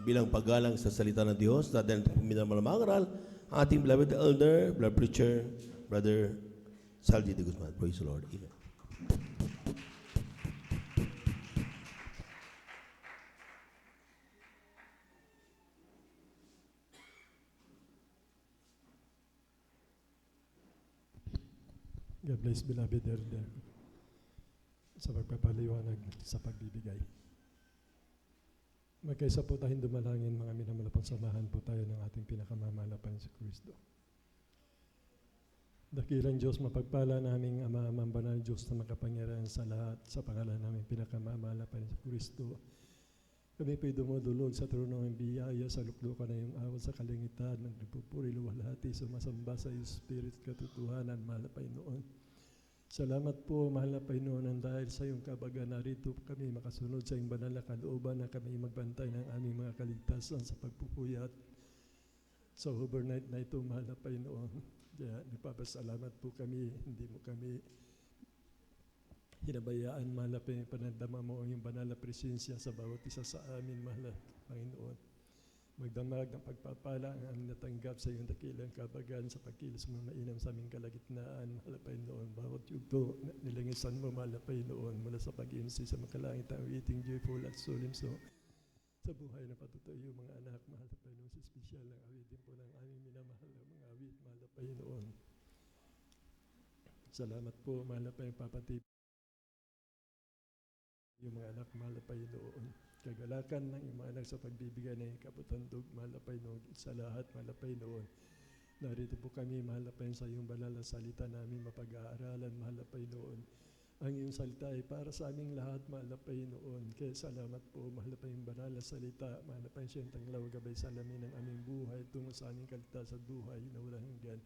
bilang paggalang sa salita ng Diyos. Dahil minamarangal ating beloved elder, beloved preacher, Brother Saldi de Guzman. Praise the Lord. Amen. God bless, beloved elder, sa pagpapaliwanag sa pagbibigay. Magkaisa po tayong dumalangin, mga minamalapang samahan po tayo ng ating pinakamamahal na Panginoon sa Kristo. Dakilang Diyos, mapagpala naming Ama, Amang Banal Diyos na makapangyarihan sa lahat, sa pangalan namin pinakamamahal na Panginoon sa Kristo. Kami po'y dumudulog sa trono ng biyaya, sa luklukan na iyong awat sa kalingitan, nagpupuri, luwalhati, sumasamba sa iyong Spirit, katotohanan, mahal na Panginoon. Salamat po, mahal na Panginoon, dahil sa iyong kabagan narito kami makasunod sa iyong banal na kalooban na kami magbantay ng aming mga kaligtasan sa pagpupuyat sa overnight na ito, mahal na Panginoon. Kaya nagpapasalamat po kami, hindi mo kami hinabayaan, mahal na Panginoon, panandama mo ang iyong banal na presensya sa bawat isa sa amin, mahal na Panginoon. Magdamag ng pagpapala ang aming natanggap sa iyong dakilang kabagan sa pagkilos mo mainam sa aming kalagitnaan, mahal na Panginoon. Bawat yugto na nilangisan mo, mahal na Panginoon, mula sa pag-iimsi sa makalangit ang awiting joyful at solemn sa buhay na patutuyo mga anak, mahal na Panginoon, sa espesyal ng awitin po ng aming minamahal na mga awit, mahal na Panginoon. Salamat po, mahal na Panginoon, papatib yung mga anak, mahal na Panginoon. Kagalakan ng iyong mga anak sa pagbibigay ng kaputandog, mahal na Panginoon, sa lahat, mahal na Panginoon. Narito po kami, mahal na Panginoon, sa iyong banal na salita namin mapag-aaralan, mahal na Panginoon. Ang iyong salita ay para sa aming lahat, mahal na Panginoon. Kaya salamat po, mahal na Panginoon, banal na salita, mahal na Panginoon, siyang tanglaw, gabay sa lamin ng aming buhay, tungo sa aming kaligtasan at buhay na walang hanggan.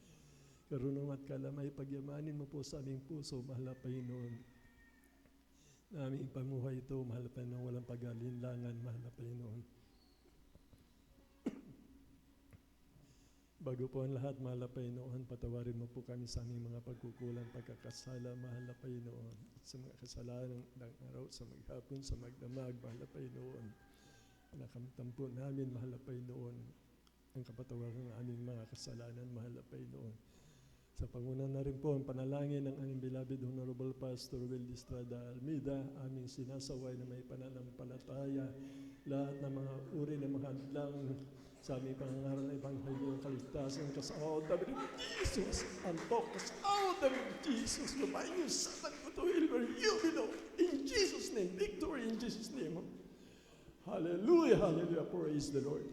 Karunong at kalamay, pagyamanin mo po sa aming puso, mahal na Panginoon. Na aming pamuhay ito, mahal na Panginoon, walang pag-alinlangan, mahal na Panginoon. Bago po ang lahat, mahal na Panginoon, patawarin mo po kami sa aming mga pagkukulang, pagkakasala, mahal na Panginoon, sa mga kasalanan ng araw, sa maghapon, sa magdamag, mahal na Panginoon. Nakamtan po namin, mahal na Panginoon, ang kapatawaran ng aming mga kasalanan, mahal na Panginoon. Sa panguna na rin po ang panalangin ng aming beloved Honorable Pastor Will Estrada Almeida, aming sinasaway na may pananampalataya, lahat ng mga uri ng mga hadlang sa aming pangangaral ng Ebanghelyo ng Kaligtasan, kasawa ng Jesus, antok, kasawa ng Jesus, lumayo sa nagputuil where you belong, in Jesus' name, victory in Jesus' name. Hallelujah, hallelujah, praise the Lord.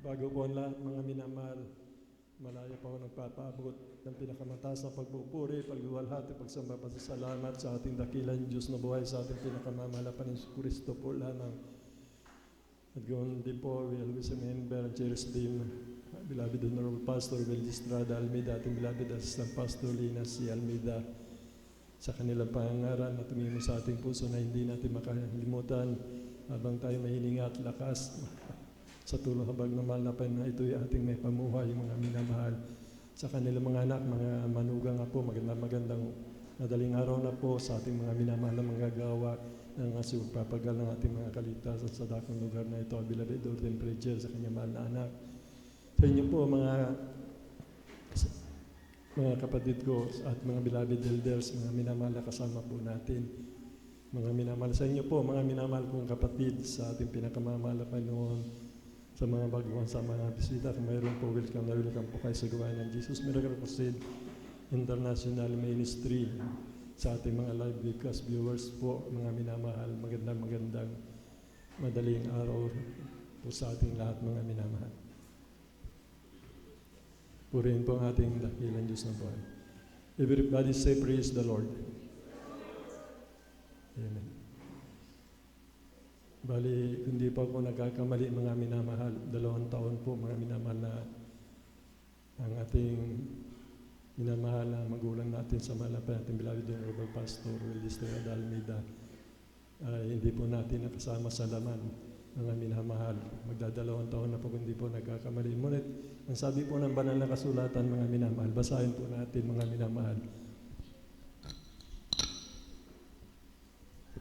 Bago po ang lahat, mga minamahal, malaya pa ako nagpapaabot ng pinakamataas na pagpupuri, pagluwalhati, pagsamba, pasasalamat sa ating dakilang Diyos na buhay, sa ating pinakamamahal na Panginoon Kristo po lamang. At gawin din po, we always remember and cherish them, beloved Honorable Pastor Will Estrada Almeida, ating beloved Assistant Pastor Lina C. Almeida, sa kanilang pangangaral na tumimo sa ating puso na hindi natin makalimutan habang tayo mahilinga at lakas sa tulong habang namal na Panginoon, ito'y ating may pamuhay, mga minamahal. Sa kanilang mga anak, mga manugang nga po, magandang madaling araw na po sa ating mga minamahal na manggagawa ng pagpapagal ng ating mga kaligtasan sa dakong lugar na ito, beloved Ordained Preacher, sa kanyang mahal na anak. Sa inyo po, mga kapatid ko at mga beloved elders, mga minamahal na kasama po natin. Mga minamahal sa inyo po, mga minamahal kong kapatid sa ating pinakamamahal na Panginoon, sa mga baguhan, sa mga bisita, kung mayroon po, welcome po kayo sa gawain ng Jesus Miracle Crusade International Ministry. Sa ating mga live webcast viewers po, mga minamahal, magandang madaling araw po sa ating lahat, mga minamahal. Purihin po ang ating dakilang Diyos na buhay. Everybody say, praise the Lord. Amen. Bali, hindi pa ako nagkakamali, mga minamahal. 2 taon po, mga minamahal, na ang ating minamahal na magulang natin sa malapit natin, beloved Honorable Pastor Will Estrada Almeida, hindi po natin nakasama sa laman, mga minamahal. 2 taon na po kung hindi po nagkakamali. Ngunit, ang sabi po ng banal na kasulatan, mga minamahal, basahin po natin, mga minamahal.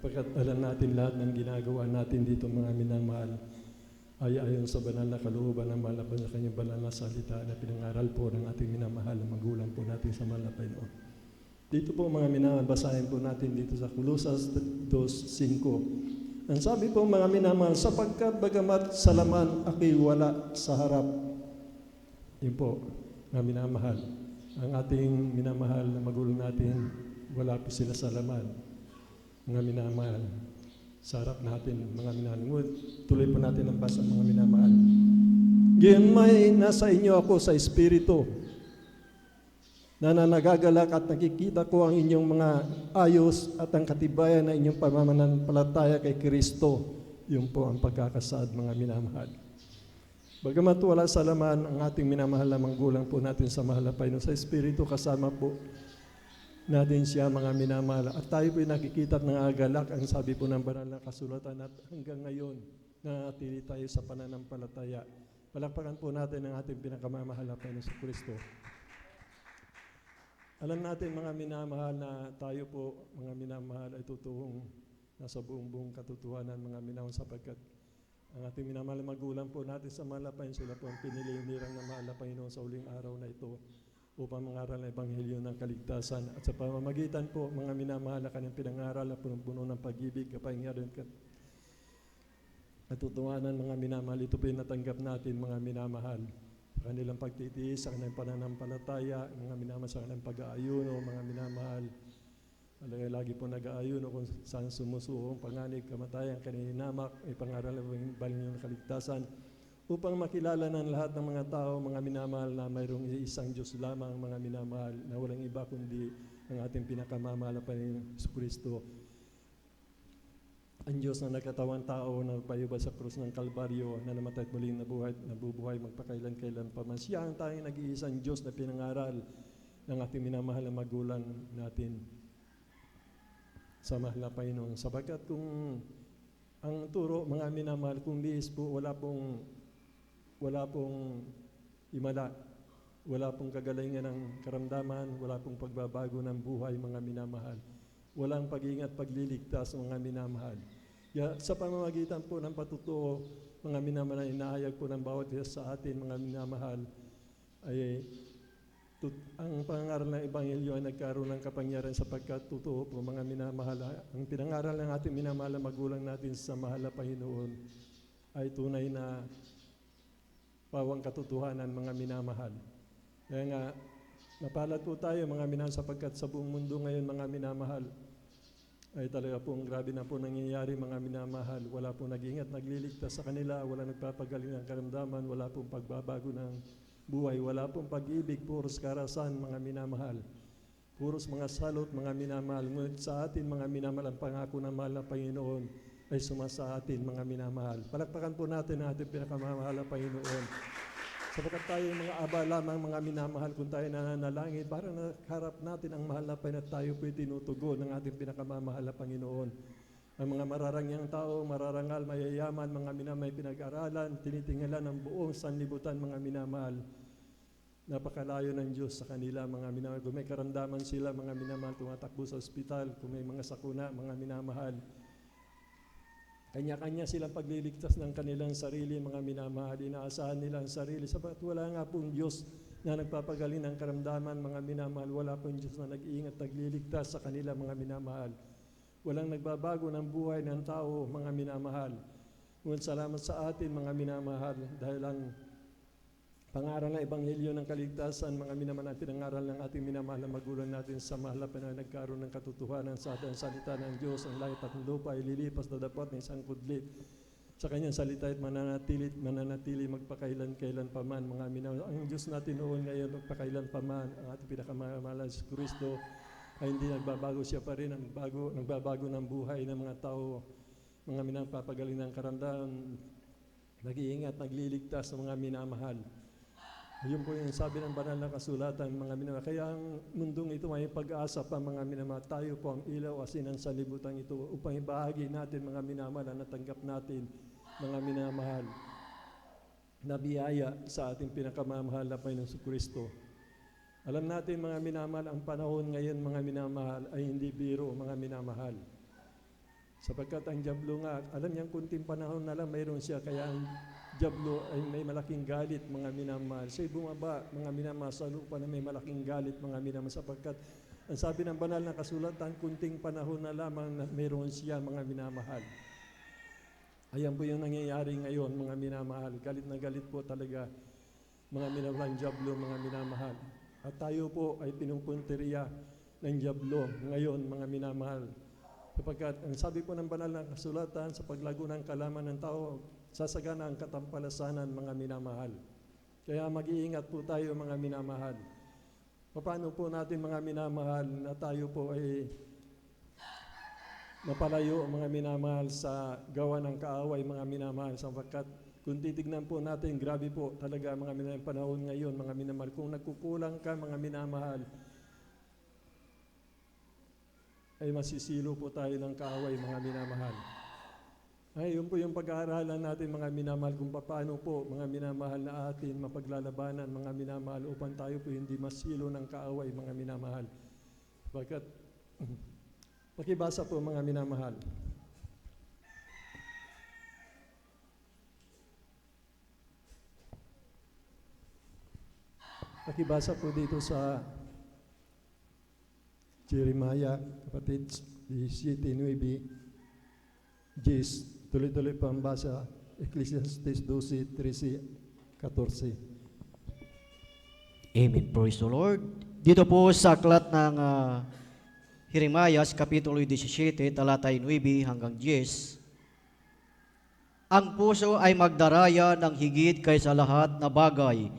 sapagkat alam natin lahat ng ginagawa natin dito mga minamahal ay ayon sa banal na kalooban ng malaban sa kanyang banal na salita na pinangaral po ng ating minamahal na magulang po natin sa mahal na Panginoon. Dito po mga minamahal, basahin po natin dito sa Colosas 2:5. Ang sabi po mga minamahal, sapagkat bagamat sa laman ako'y wala sa harap. Yun po, mga minamahal. Ang ating minamahal na magulang natin, wala po sila sa laman. Mga minamahal, sa harap natin, mga minamahal. Tuloy po natin ang basa, mga minamahal. Ngayon may nasa inyo ako sa Espiritu, na nagagalak at nakikita ko ang inyong mga ayos at ang katibayan na inyong pamanampalataya kay Kristo. Yun po ang pagkakasaad, mga minamahal. Bagamat wala sa laman ang ating minamahal na magulang po natin sa mahal na Panginoon, sa Espiritu kasama po natin siya, mga minamahal. At tayo po'y nakikita at nangagalak ang sabi po ng banal na kasulatan at hanggang ngayon nanatili tayo sa pananampalataya. Palakpakan po natin ang ating pinakamamahal na Panginoon sa Kristo. Alam natin mga minamahal na tayo po, mga minamahal, ay totoong nasa buong katotohanan, mga minamahal, sapagkat ang ating minamahal na magulang po natin sa mahal na Panginoon, sila po ang pinili-nirang na mahal na Panginoon sa uling araw na ito upang mangaral ng Ebanghelyo ng kaligtasan. At sa pamamagitan po, mga minamahal, na kanyang pinangaral na punong-puno ng pag-ibig, kapangyarihan, katotohanan, mga minamahal, ito po yung natanggap natin, mga minamahal. Sa kanilang pagtitiis, sa kanilang pananampalataya, mga minamahal, sa kanilang pag-aayuno, mga minamahal. Lagi po nag-aayuno kung saan sumusuong panganib, kamatayan, kaninamak, ay pangaral ng Ebanghelyo ng kaligtasan, upang makilala ng lahat ng mga tao, mga minamahal, na mayroong isang Diyos lamang, mga minamahal, na walang iba kundi ang ating pinakamamahal na Panginoong Kristo. Ang Diyos na nagkatawang tao na nagpayubad sa krus ng Kalbaryo, na namatay at muling nabubuhay magpakailan-kailan pa man. Siya ang tanging nag-iisang Diyos na pinangaral ng ating minamahal na magulang natin sa mahal na Panginoon. Sapagkat kung ang turo, mga minamahal, kung liis po, wala pong himala, wala pong kagalingan ng karamdaman, wala pong pagbabago ng buhay, mga minamahal. Walang pag-iingat, pagliligtas, mga minamahal. Sa pamamagitan po ng patutuo, mga minamahal, inahayag po ng bawat isa sa atin, mga minamahal, ay ang pangaral ng Ebanghelyo ay nagkaroon ng kapangyarihan sapagkat totoo po, mga minamahal. Ang pinangaral ng ating minamahal na magulang natin sa mahal na Panginoon ay tunay na pawang katotohanan, mga minamahal. Kaya nga, napalad po tayo, mga minamahal, sapagkat sa buong mundo ngayon, mga minamahal, ay talaga pong grabe na po nangyayari, mga minamahal. Wala pong nag-ingat, nagliligtas sa kanila, wala nagpapagaling ng karamdaman, wala pong pagbabago ng buhay, wala pong pag-ibig, puros karasan, mga minamahal. Puros mga salot, mga minamahal. Ngunit sa atin, mga minamahal, ang pangako ng mahal na Panginoon ay sumasa atin, mga minamahal. Palakpakan po natin ang ating pinakamamahal na Panginoon. Sapagkat tayo mga aba lamang, mga minamahal, kung tayo nananalangin, para nakaharap natin ang mahal na Panginoon, tayo po'y tinutugon ng ating pinakamamahal na Panginoon. Ang mga mararangyang tao, mararangal, mayayaman, mga minamahal, pinag-aralan, tinitingala ng buong sanlibutan, mga minamahal. Napakalayo ng Diyos sa kanila, mga minamahal. Kung may karamdaman sila, mga minamahal, tumatakbo sa ospital, kung may mga sakuna, mga minamahal. Kanya-kanya silang pagliligtas ng kanilang sarili, mga minamahal. Inaasahan nila ang sarili. Sabagat wala nga pong Diyos na nagpapagaling ng karamdaman, mga minamahal. Wala pong Diyos na nag-iingat, nagliligtas sa kanila, mga minamahal. Walang nagbabago ng buhay ng tao, mga minamahal. Ngunit salamat sa atin, mga minamahal, dahil ang pangaral ng Ebanghelyo ng kaligtasan, mga minamahal, pinangaral ng ating minamahal na magulang natin sa mahal na Panginoon, nagkaroon ng katotohanan sa ating salita ng Diyos. Ang langit at lupa ay lilipas na dapat ng isang kudlit. Sa kanyang salita ay mananatili magpakailan-kailan paman, mga minamahal. Ang Diyos natin noon, ngayon, magpakailan paman, ang ating pinakamamahal sa Kristo ay hindi nagbabago, siya pa rin ang nagbabago ng buhay ng mga tao, mga minamahal, papagaling ng karamdaman, nag-iingat, nagliligtas ng mga minamahal. Yun po yung sabi ng banal na kasulatan, mga minamahal. Kaya ang mundong ito may pag-asa pa, mga minamahal. Tayo po ang ilaw, asin ang sanlibutan ito upang ibahagi natin, mga minamahal, na natanggap natin, mga minamahal, na biyaya sa ating pinakamamahal na Panginoong Kristo. Alam natin, mga minamahal, ang panahon ngayon, mga minamahal, ay hindi biro, mga minamahal. Sapagkat ang Diablo nga, alam niyang kunting panahon na lang mayroon siya, kaya ang Diablo ay may malaking galit, mga minamahal. Siya'y bumaba, mga minamahal, sa lupa na may malaking galit, mga minamahal, sapagkat ang sabi ng banal na kasulatan, kunting panahon na lamang na mayroon siya, mga minamahal. Ayan po yung nangyayari ngayon, mga minamahal. Galit na galit po talaga, mga minamahal, ang Diablo, mga minamahal. At tayo po ay pinupunteriya ng Diablo ngayon, mga minamahal. Sapagkat ang sabi po ng banal na kasulatan, sa paglago ng kalaman ng tao, sasagana ang katampalasanan, mga minamahal. Kaya mag-iingat po tayo, mga minamahal. Paano po natin, mga minamahal, na tayo po ay mapalayo, mga minamahal, sa gawa ng kaaway, mga minamahal, sapagkat kung titignan po natin, grabe po talaga, mga minamahal, panahon ngayon, mga minamahal. Kung nagkukulang ka, mga minamahal, ay masisilo po tayo ng kaaway, mga minamahal. Ay, yun po yung pag-aaralan natin, mga minamahal, kung paano po, mga minamahal, na atin mapaglalabanan, mga minamahal, upang tayo po hindi masilo ng kaaway, mga minamahal. Bakit? Pakibasa po, mga minamahal. Pakibasa po dito sa Jeremiah, kapatid, 17:9, Jis, tuloy-tuloy pa ang basa, Ecclesiastes 12:13-14. Amen. Praise the Lord. Dito po sa aklat ng Jeremiah, Kapitulo 17, talatay 9 hanggang 10. Ang puso ay magdaraya ng higit kaysa lahat na bagay,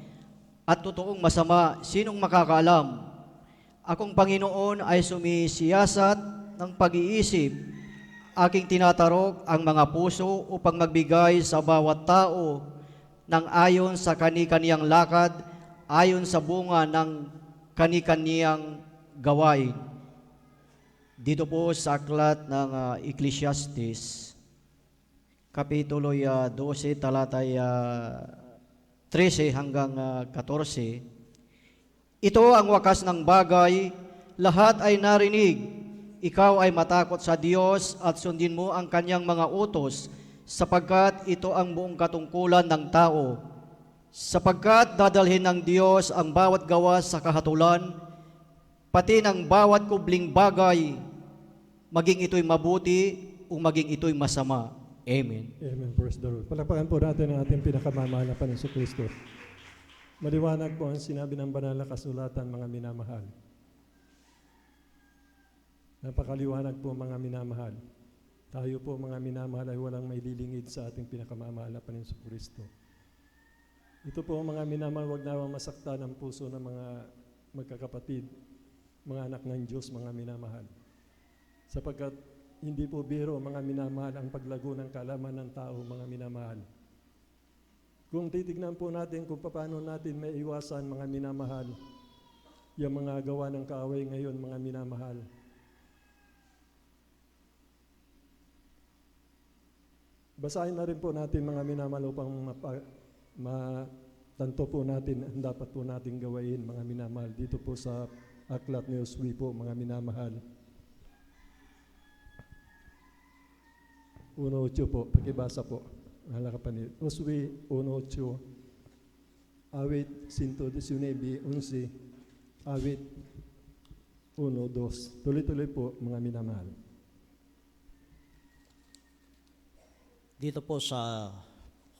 at totoong masama, sinong makakaalam? Akong Panginoon ay sumisiyasat ng pag-iisip, aking tinatarok ang mga puso upang magbigay sa bawat tao ng ayon sa kani-kaniyang lakad, ayon sa bunga ng kani-kaniyang gawain. Dito po sa aklat ng Ecclesiastes, Kapitulo 12, talatay 13 hanggang 14, ito ang wakas ng bagay, lahat ay narinig. Ikaw ay matakot sa Diyos at sundin mo ang kanyang mga utos, sapagkat ito ang buong katungkulan ng tao. Sapagkat dadalhin ng Diyos ang bawat gawa sa kahatulan, pati ng bawat kubling bagay, maging ito'y mabuti o maging ito'y masama. Amen. Amen. Praise the Lord. Palakpakan po natin ang ating pinakamamahal na Panginoon Kristo. Maliwanag po ang sinabi ng banal na kasulatan, mga minamahal. Napakaliwanag po, mga minamahal. Tayo po, mga minamahal, ay walang may lilingid sa ating pinakamamahal na Panginoon Kristo. Ito po, mga minamahal, wag nawang masaktan ang puso ng mga magkakapatid, mga anak ng Diyos, mga minamahal. Sapagkat hindi po biro, mga minamahal, ang paglago ng kaalaman ng tao, mga minamahal. Kung titignan po natin kung paano natin may iwasan, mga minamahal, yung mga gawa ng kaaway ngayon, mga minamahal. Basahin na rin po natin, mga minamahal, upang matanto po natin ang dapat po natin gawain, mga minamahal. Dito po sa aklat ni Josue po, mga minamahal. 1:8 po, pakibasa po. Mahal kapatid. Josue 1:8, awit 119:11, awit 1:2. Tuloy-tuloy po, mga minamahal. Dito po sa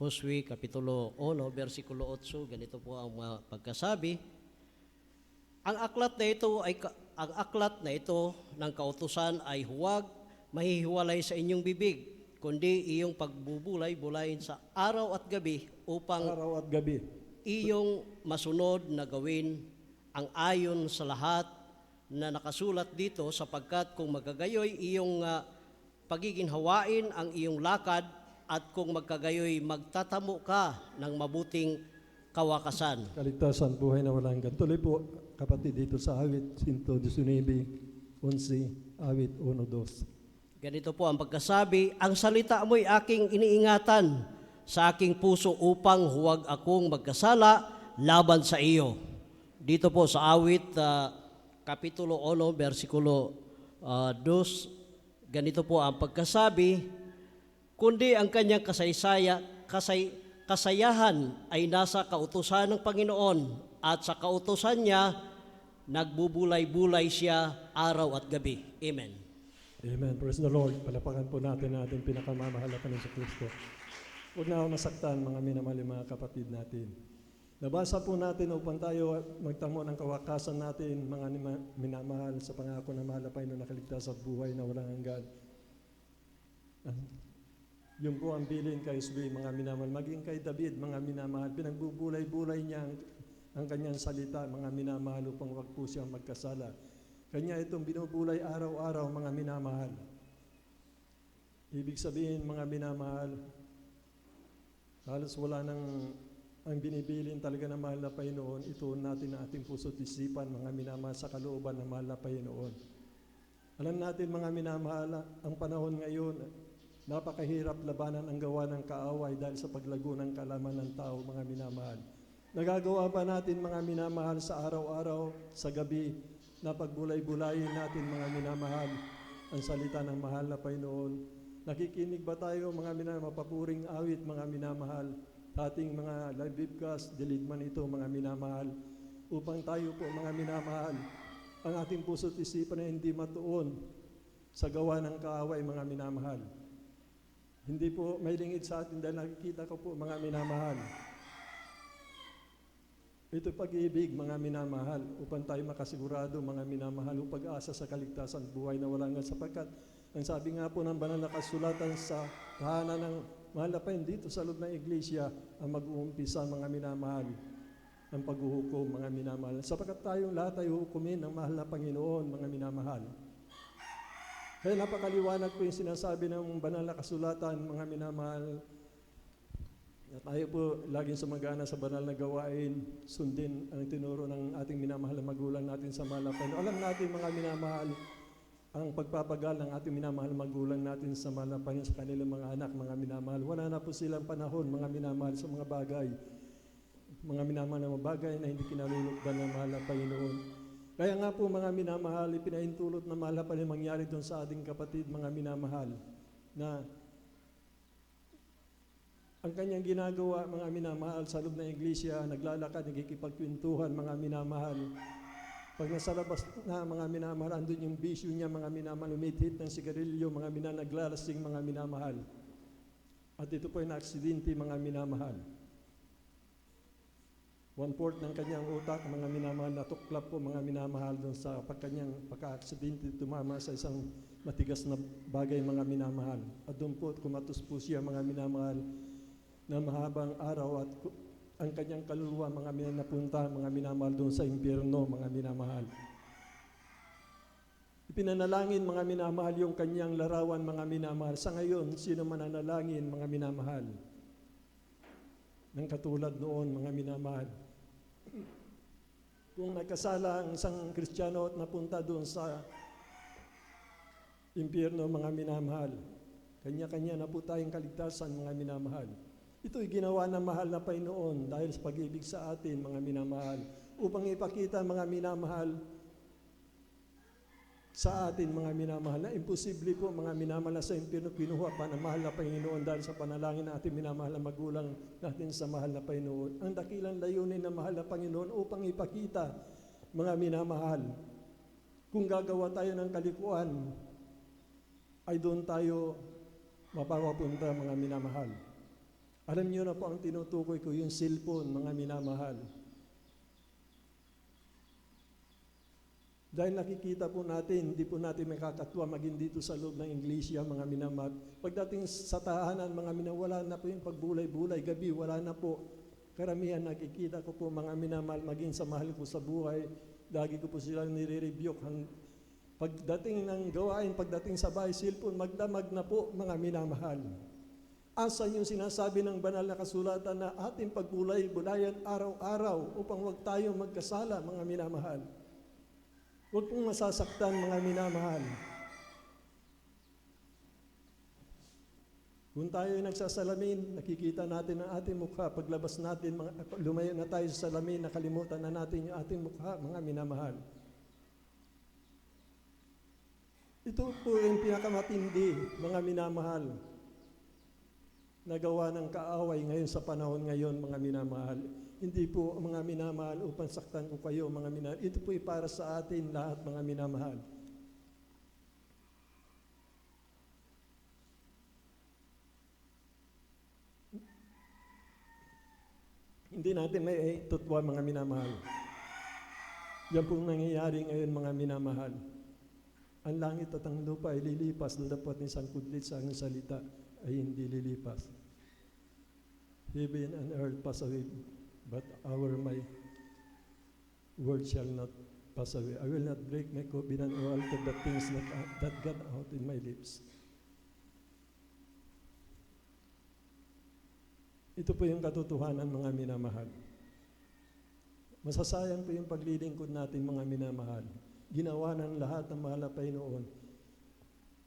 Josue Kapitulo 1, versikulo 8, ganito po ang mga pagkasabi. Ang aklat na ito ng kautusan ay huwag mahihiwalay sa inyong bibig, kundi iyong pagbubulay-bulayin sa araw at gabi upang Araw at gabi. iyong masunod na gawin ang ayon sa lahat na nakasulat dito, sapagkat kung magkagayoy iyong pagiginhawain ang iyong lakad, at kung magkagayoy magtatamo ka ng mabuting kawakasan. Kaligtasan, buhay na walang hanggan. Tuloy po, kapatid, dito sa awit 119:11, awit 1:2. Ganito po ang pagkasabi, ang salita mo'y aking iniingatan sa aking puso upang huwag akong magkasala laban sa iyo. Dito po sa awit Kapitulo 1, versikulo 2, ganito po ang pagkasabi, kundi ang kanyang kasayahan ay nasa kautusan ng Panginoon at sa kautusan niya, nagbubulay-bulay siya araw at gabi. Amen. Amen. Praise the Lord. Palapakan po natin ating pinakamamahal na Panginoon sa Kristo. Huwag na ako masaktan, mga minamahal mga kapatid natin. Nabasa po natin upang tayo magtamo ng kawakasan natin, mga minamahal, sa pangako na mahal na Panginoon nakaligtas at buhay na walang hanggan. Yun po ang bilin kay Isbi, mga minamahal. Maging kay David, mga minamahal. Pinagbubulay-bulay niya ang kanyang salita, mga minamahal, upang wag po siyang magkasala. Kanya itong binubulay araw-araw, mga minamahal. Ibig sabihin, mga minamahal, halos wala nang ang binibilin talaga ng mahal na Panginoon. Ituon natin ang ating puso't isipan, mga minamahal, sa kalooban ng mahal na Panginoon. Alam natin, mga minamahal, ang panahon ngayon, napakahirap labanan ang gawa ng kaaway dahil sa paglago ng kalaman ng tao, mga minamahal. Nagagawa pa natin, mga minamahal, sa araw-araw, sa gabi, na pagbulay-bulayin natin, mga minamahal, ang salita ng mahal na Panginoon. Nakikinig ba tayo, mga minamahal, mapapuring awit, mga minamahal, ating mga live webcast, diligman ito, mga minamahal, upang tayo po, mga minamahal, ang ating puso't isipan na hindi matuon sa gawa ng kaaway, mga minamahal. Hindi po may lingid sa atin dahil nakikita ko po, mga minamahal. Ito pag-ibig, mga minamahal, upang tayo makasigurado, mga minamahal, upang pag-asa sa kaligtasan, buhay na walang hanggan, sapagkat ang sabi nga po ng banal na kasulatan sa tahanan ng mahal na Panginoon dito sa loob ng iglesia, ang mag-uumpisa, mga minamahal, ang paghuhukom, mga minamahal. Sapagkat tayong lahat ay hukumin ng mahal na Panginoon, mga minamahal. Kaya napakaliwanag po yung sinasabi ng banal na kasulatan, mga minamahal, na tayo po laging sumagana sa banal na gawain, sundin ang tinuro ng ating minamahal na magulang natin sa mahal na Panginoon. Alam natin, mga minamahal, ang pagpapagal ng ating minamahal magulang natin sa mahal na Panginoon sa kanilang mga anak, mga minamahal. Wala na po silang panahon, mga minamahal, sa mga bagay. Mga minamahal na mga bagay na hindi kinalulukdan ng mahal na Panginoon. Kaya nga po, mga minamahal, ipinahintulot na mahal na Panginoon mangyari doon sa ating kapatid, mga minamahal, na ang kanyang ginagawa, mga minamahal, sa loob ng iglesia, naglalakad, nagkikipagkwentuhan, mga minamahal. Pag nasa labas na, mga minamahal, andun yung bisyo niya, mga minamahal, umithit ng sigarilyo, mga minamahal, naglalasing, mga minamahal. At ito po ay na-aksidente, mga minamahal. 1/4 ng kanyang utak, mga minamahal, natuklap po, mga minamahal, doon sa kanyang pagka-aksidente, tumama sa isang matigas na bagay, mga minamahal. At doon po, kumatos po siya, mga minamahal, na mahabang araw, at ang kanyang kaluluwa, mga napunta, mga minamahal, doon sa impyerno, mga minamahal. Ipinanalangin, mga minamahal, yung kanyang larawan, mga minamahal. Sa ngayon, sino mananalangin, mga minamahal, ng katulad noon, mga minamahal? Kung nagkasala ang isang Kristiyano at napunta doon sa impyerno, mga minamahal, kanya-kanya na po tayong kaligtasan, mga minamahal. Ito'y ginawa ng mahal na Panginoon dahil sa pag-ibig sa atin, mga minamahal, upang ipakita, mga minamahal, sa atin, mga minamahal, na imposible po, mga minamahal, sa impyerno kinuha pa ng mahal na Panginoon dahil sa panalangin na ating minamahal na magulang natin sa mahal na Panginoon. Ang dakilang layunin ng mahal na Panginoon upang ipakita, mga minamahal, kung gagawa tayo ng kalikuan, ay doon tayo mapapapunta, mga minamahal. Alam niyo na po ang tinutukoy ko, yung cellphone, mga minamahal. Dahil nakikita po natin, hindi po natin may kakatwa maging dito sa loob ng iglesia, mga minamahal. Pagdating sa tahanan, mga minamahal, wala na po yung pagbulay-bulay. Gabi, wala na po. Karamihan nakikita ko po, mga minamahal, maging sa mahal ko sa buhay. Lagi ko po silang nire-rebuke. Pagdating ng gawain, pagdating sa bahay, cellphone, magdamag na po, mga minamahal. Asan yung sinasabi ng banal na kasulatan na ating pagbulay-bulayan araw-araw upang huwag tayo magkasala, mga minamahal. Huwag pong masasaktan, mga minamahal. Kung tayo ay nagsasalamin, nakikita natin ang ating mukha. Paglabas natin, lumayo na tayo sa salamin, nakalimutan na natin yung ating mukha, mga minamahal. Ito po yung pinakamatindi, mga minamahal, na gawa ng kaaway ngayon sa panahon ngayon, mga minamahal. Hindi po, mga minamahal, upang saktan ko kayo, mga minamahal. Ito po ay para sa atin lahat, mga minamahal. Hindi natin may tutwa, mga minamahal. Yan pong nangyayari ngayon, mga minamahal. Ang langit at ang lupa ay lilipas, dapat ni San Kudlit sa aking salita ay hindi lilipas. Heaven and earth pass away, but my word shall not pass away. I will not break my covenant or alter the things that got out in my lips. Ito po yung katotohanan, mga minamahal. Masasayang po yung paglilingkod natin, mga minamahal. Ginawa ng lahat ng mahal na Panginoon.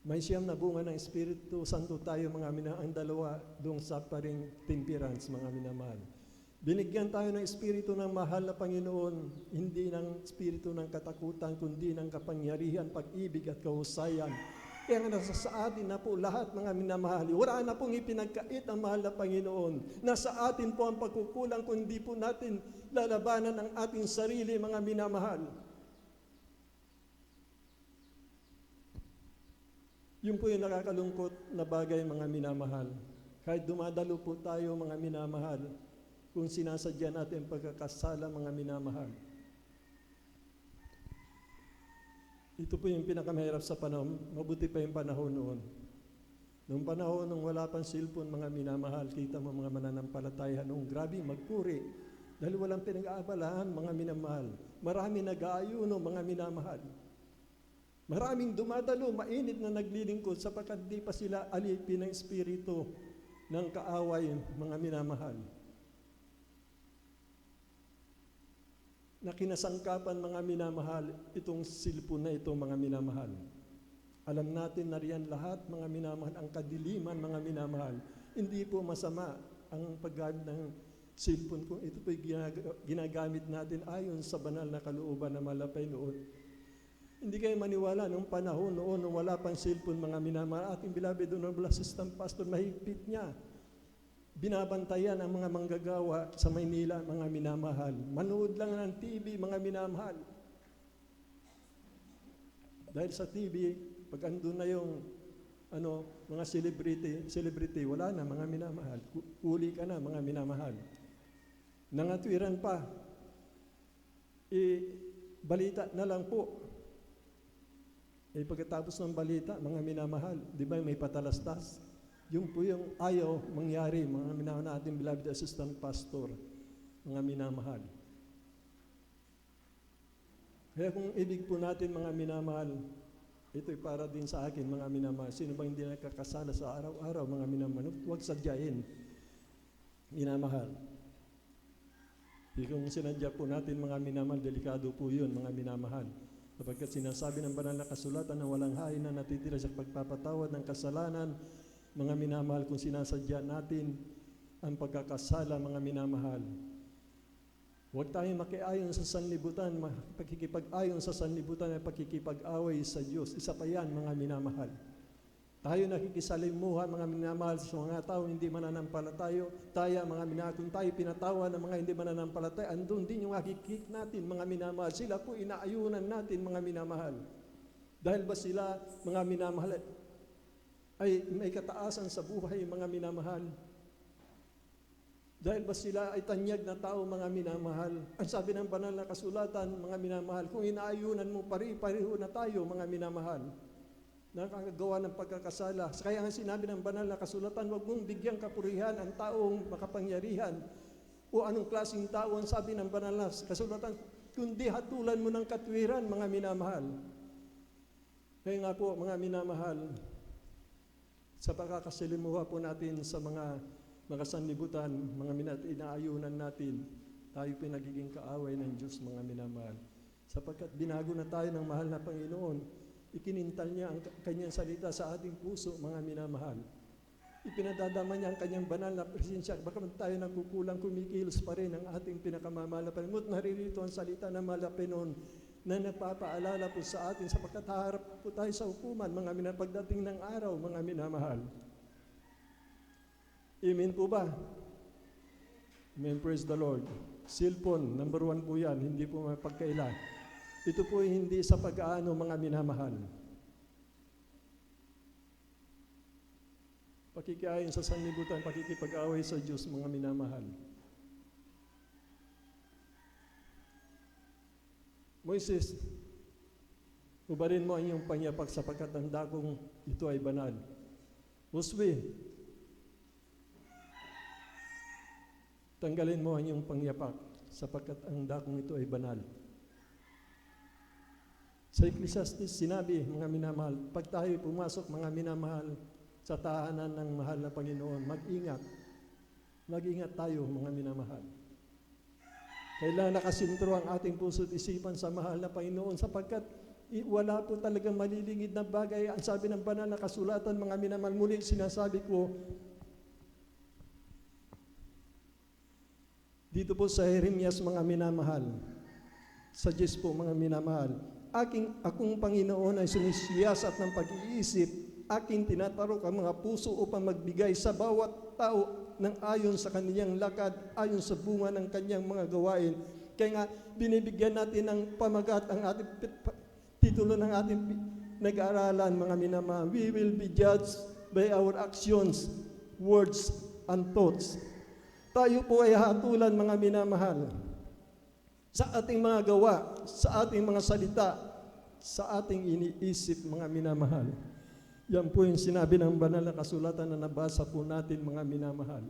May siyam na bunga ng Espiritu Santo tayo, mga minamahal. Ang dalawa, doon sa paring temperance, mga minamahal. Binigyan tayo ng Espiritu ng mahal na Panginoon, hindi ng Espiritu ng katakutan, kundi ng kapangyarihan, pag-ibig at kahusayan. Kaya nga nasa sa atin na po lahat, mga minamahal. Wala na pong ipinagkait ang mahal na Panginoon. Nasa atin po ang pagkukulang kung hindi po natin lalabanan ang ating sarili, mga minamahal. Yun po yung nakakalungkot na bagay, mga minamahal. Kahit dumadalo po tayo, mga minamahal, kung sinasadya natin ang pagkakasala, mga minamahal. Ito po yung pinakamahirap sa panahon. Mabuti pa yung panahon noon. Noong panahon nung wala pang cellphone, mga minamahal, kita mo mga mananampalataya noong grabe magpuri. Dahil walang pinag-aabalahan, mga minamahal. Marami nag-aayuno, mga minamahal. Maraming dumadalo, mainit na naglilingkod sapagkat di pa sila alipin ng espiritu ng kaaway, mga minamahal. Na kinasangkapan, mga minamahal, itong silpon na ito, mga minamahal. Alam natin na riyan lahat, mga minamahal, ang kadiliman, mga minamahal. Hindi po masama ang paggamit ng silpon ko. Ito po ginagamit natin ayon sa banal na kalooban na malapay noon. Hindi kayo maniwala nung panahon noon, nung wala pang silpon, mga minamahal. Ating beloved Honorable Assistant Pastor, mahigpit niya. Binabantayan ang mga manggagawa sa Maynila, mga minamahal. Manood lang ng TV, mga minamahal. Dahil sa TV, pag andun na yung mga celebrity, wala na, mga minamahal. Huli ka na, mga minamahal. Nangatwiran pa. Balita na lang po. Pagkatapos ng balita, mga minamahal, di ba may patalastas? Yung po yung ayaw mangyari, mga minamahal natin, beloved Assistant Pastor, mga minamahal. Kaya kung ibig po natin, mga minamahal, ito'y para din sa akin, mga minamahal. Sino bang hindi nakakasala sa araw-araw, mga minamahal? Huwag sadyain, minamahal. Kung sinadya po natin, mga minamahal, delikado po yun, mga minamahal. Sapagkat sinasabi ng banal na kasulatan na walang hain na natitira sa pagpapatawad ng kasalanan, mga minamahal, kung sinasadya natin ang pagkakasala, mga minamahal. Huwag tayong makiayon sa sanlibutan, pakikipag-ayon sa sanlibutan ay pakikipag-away sa Diyos. Isa pa yan, mga minamahal. Tayo nakikisalimuha, mga minamahal, sa mga tao hindi mananampalataya, mga minamahal, kung tayo pinatawa ng mga hindi mananampalataya, andun din yung akikik natin, mga minamahal. Sila po inaayunan natin, mga minamahal. Dahil ba sila, mga minamahal, ay may kataasan sa buhay, mga minamahal? Dahil ba sila ay tanyag na tao, mga minamahal? Ang sabi ng banal na kasulatan, mga minamahal, kung inaayunan mo, pari-pareho na tayo, mga minamahal. Nakakagawa ng pagkakasala. Kaya ang sinabi ng banal na kasulatan, huwag mong bigyang kapurihan ang taong makapangyarihan. O anong klaseng tao, ang sabi ng banal na kasulatan, kundi hatulan mo ng katwiran, mga minamahal. Kaya nga po, mga minamahal, sa pagkakasalimuha po natin sa mga sanlibutan, mga inaayunan natin, tayo pinagiging kaaway ng Diyos, mga minamahal. Sapagkat binago na tayo ng mahal na Panginoon, ikinintal niya ang kanyang salita sa ating puso, mga minamahal. Ipinadadama niya ang kanyang banal na presensya. Baka tayo nagkukulang, kumikilos pa rin ang ating pinakamamahal na Panginoon. Naririto ang salita ng mahal na Panginoon na nagpapaalala po sa atin sapagkat haharap po tayo sa hukuman, mga minamahal, pagdating ng araw, mga minamahal. Amen po ba? Amen, praise the Lord. Cellphone, number 1 po yan, hindi po mapagkaila. Ito po hindi sa pag-aano, mga minamahal. Pakikiayon sa sanlibutan, pakikipag-away sa Diyos, mga minamahal. Moises, ubarin mo ang iyong panyapak sapagkat ang dakong ito ay banal. Josue, tanggalin mo ang iyong pangyapak sapagkat ang dakong ito ay banal. Sa Ecclesiastes sinabi, mga minamahal, pag tayo pumasok, mga minamahal, sa tahanan ng mahal na Panginoon, mag-ingat. Mag-ingat tayo, mga minamahal. Kailangan nakasintro ang ating puso at isipan sa mahal na Panginoon sapagkat wala po talagang malilingid na bagay. Ang sabi ng banal na kasulatan, mga minamahal, muli sinasabi ko, dito po sa Jeremias, mga minamahal, sa Diyos po, mga minamahal, akong Panginoon ay sumisiyasat ng pag-iisip, aking tinatarok ang mga puso upang magbigay sa bawat tao ng ayon sa kaniyang lakad, ayon sa bunga ng kanyang mga gawain. Kaya nga, binibigyan natin ng pamagat ang ating titulo ng ating nag-aaralan, mga minamahal. We will be judged by our actions, words, and thoughts. Tayo po ay hatulan, mga minamahal, sa ating mga gawa, sa ating mga salita, sa ating iniisip, mga minamahal. Yan po yung sinabi ng banal na kasulatan na nabasa po natin, mga minamahal.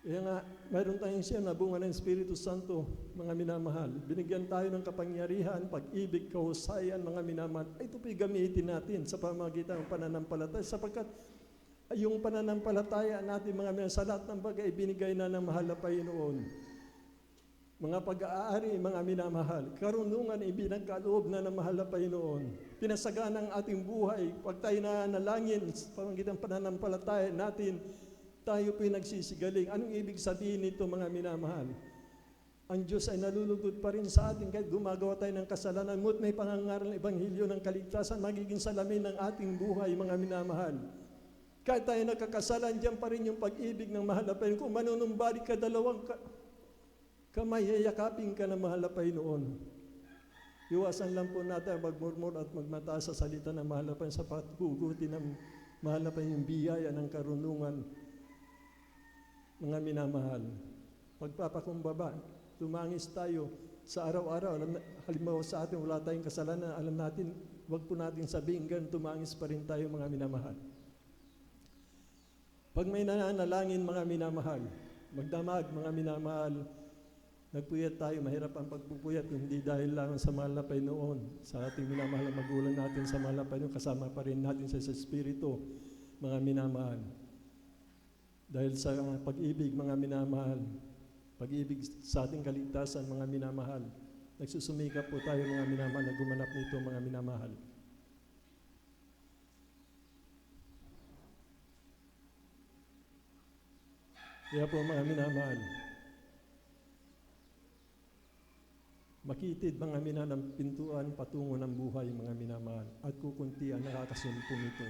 Kaya nga, mayroon tayong siya na bunga ng Espiritu Santo, mga minamahal. Binigyan tayo ng kapangyarihan, pag-ibig, kahusayan, mga minamahal. Ito po'y gamitin natin sa pamamagitan ng pananampalataya sapagkat yung pananampalataya natin, mga minamahal, sa lahat ng bagay, binigay na ng mahal na Panginoon. Mga pag-aari, mga minamahal, karunungan ibinagkaloob na ng mahal na Panginoon. Pinasagana ang ating buhay. Pag tayo nanalangin sa pamamagitan ng pananampalataya natin, tayo po'y nagsisigaling. Anong ibig sabihin nito, mga minamahal? Ang Diyos ay nalulugod pa rin sa atin kahit gumagawa tayo ng kasalanan. Ngunit may pangangaral ng Ebanghelyo ng kaligtasan, magiging salamin ng ating buhay, mga minamahal. Kahit tayo nagkakasalan, diyan pa rin yung pag-ibig ng mahal na Panginoon. Kung manunumbalik ka, dalawang kamay, yayakapin ka ng mahal na Panginoon. Iwasan lang po natin magmurmur at magmataas sa salita ng mahal na Panginoon sa paghugutin ng mahal na Panginoon, biyaya ng karunungan. Mga minamahal, pagpapakumbaba, tumangis tayo sa araw-araw. Halimbawa sa atin, wala tayong kasalanan, alam natin, wag po natin sabihin ganun, tumangis pa rin tayo, mga minamahal. Pag may nananalangin, mga minamahal, magdamag, mga minamahal, nagpuyat tayo, mahirap ang pagpupuyat, hindi dahil lang sa mahal na Panginoon, sa ating minamahal na magulang natin, sa mahal na Panginoon, kasama pa rin natin sa Espiritu, mga minamahal. Dahil sa pag-ibig, mga minamahal, pag-ibig sa ating kaligtasan, mga minamahal, nagsusumikap po tayo, mga minamahal, na gumanap nito, mga minamahal. Kaya po, mga minamahal, makitid, mga minamahal, ng pintuan patungo ng buhay, mga minamahal, at kukunti ang nakakasumpong nito.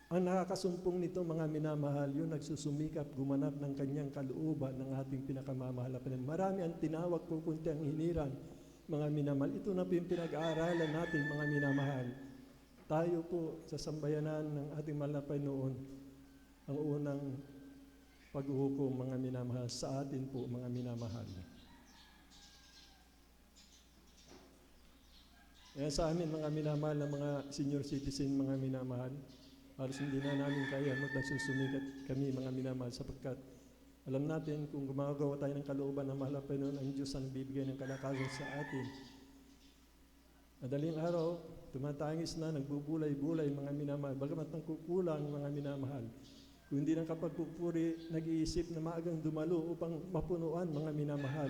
Ang nakakasumpong nito, mga minamahal, yun nagsusumikap, gumanap ng kanyang kalooban ng ating pinakamamahal na Panginoon. Marami ang tinawag, kukunti ang hiniran, mga minamahal. Ito na po yung pinag-aaralan natin, mga minamahal. Tayo po sa sambayanan ng ating mahal na Panginoon, ang unang paghuhukom, mga minamahal, sa atin po, mga minamahal. Kaya sa amin, mga minamahal na mga senior citizen, mga minamahal, halos hindi na namin kaya nagsusumikat kami, mga minamahal, sapagkat alam natin kung gumagawa tayo ng kalooban ng mahal na Panginoon, ang Diyos ang bibigay ng kalakasan sa atin. Madaling araw, tumatangis na, nagbubulay-bulay, mga minamahal, bagamat ng kukulang, mga minamahal. Kung hindi ng kapagpupuri, nag-iisip na maagang dumalo upang mapunuan, mga minamahal,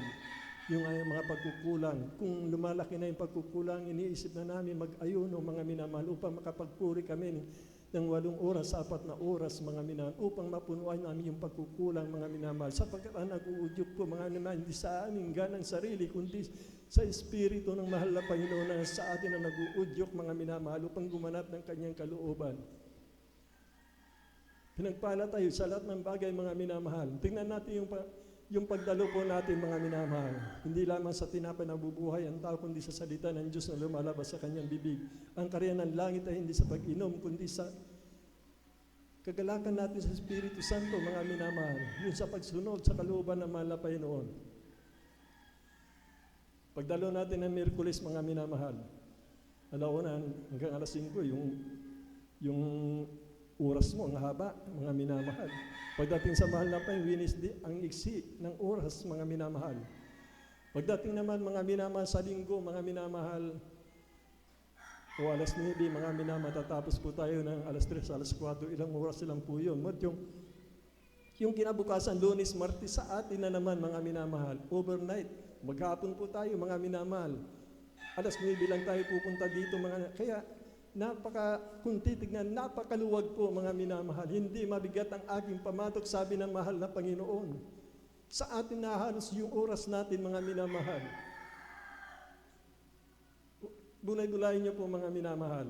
yung mga pagkukulang. Kung lumalaki na yung pagkukulang, iniisip na namin mag-ayuno, mga minamahal, upang makapagpuri kami ng 8 oras, 4 na oras, mga minamahal, upang mapunuan namin yung pagkukulang, mga minamahal. Sapagkat ang nag-uudyok po, mga minamahal, hindi sa aming ganang sarili, kundi sa Espiritu ng mahal na Panginoon na sa atin na nag-uudyok, mga minamahal, upang gumanap ng kanyang kalooban. Pinagpala tayo sa lahat ng bagay, mga minamahal. Tingnan natin yung pagdalo po natin, mga minamahal. Hindi lamang sa tinapay na bubuhay ang tao, kundi sa salita ng Diyos na lumalabas sa kanyang bibig. Ang karya ng langit ay hindi sa pag-inom, kundi sa kagalakan natin sa Espiritu Santo, mga minamahal. Yun sa pagsunod sa kalooban ng mahal na Panginoon. Pagdalo natin ng Miyerkules, mga minamahal. Alauna hanggang alas 5, yung oras mo, ang haba, mga minamahal. Pagdating sa mahal na Panginoon, Wednesday, ang iksi ng oras, mga minamahal. Pagdating naman, mga minamahal, sa linggo, mga minamahal, o alas 9, mga minamahal, tatapos po tayo ng alas 3, alas 4, ilang oras lang po yun. Yung kinabukasan, Lunes, Martes, sa atin na naman, mga minamahal, overnight, maghapon po tayo, mga minamahal. Alas 9 lang tayo pupunta dito, kaya, kung titignan, napakaluwag po, mga minamahal. Hindi mabigat ang aking pamatok, sabi ng mahal na Panginoon. Sa atin na halos yung oras natin, mga minamahal. Bulay-bulayin niyo po, mga minamahal.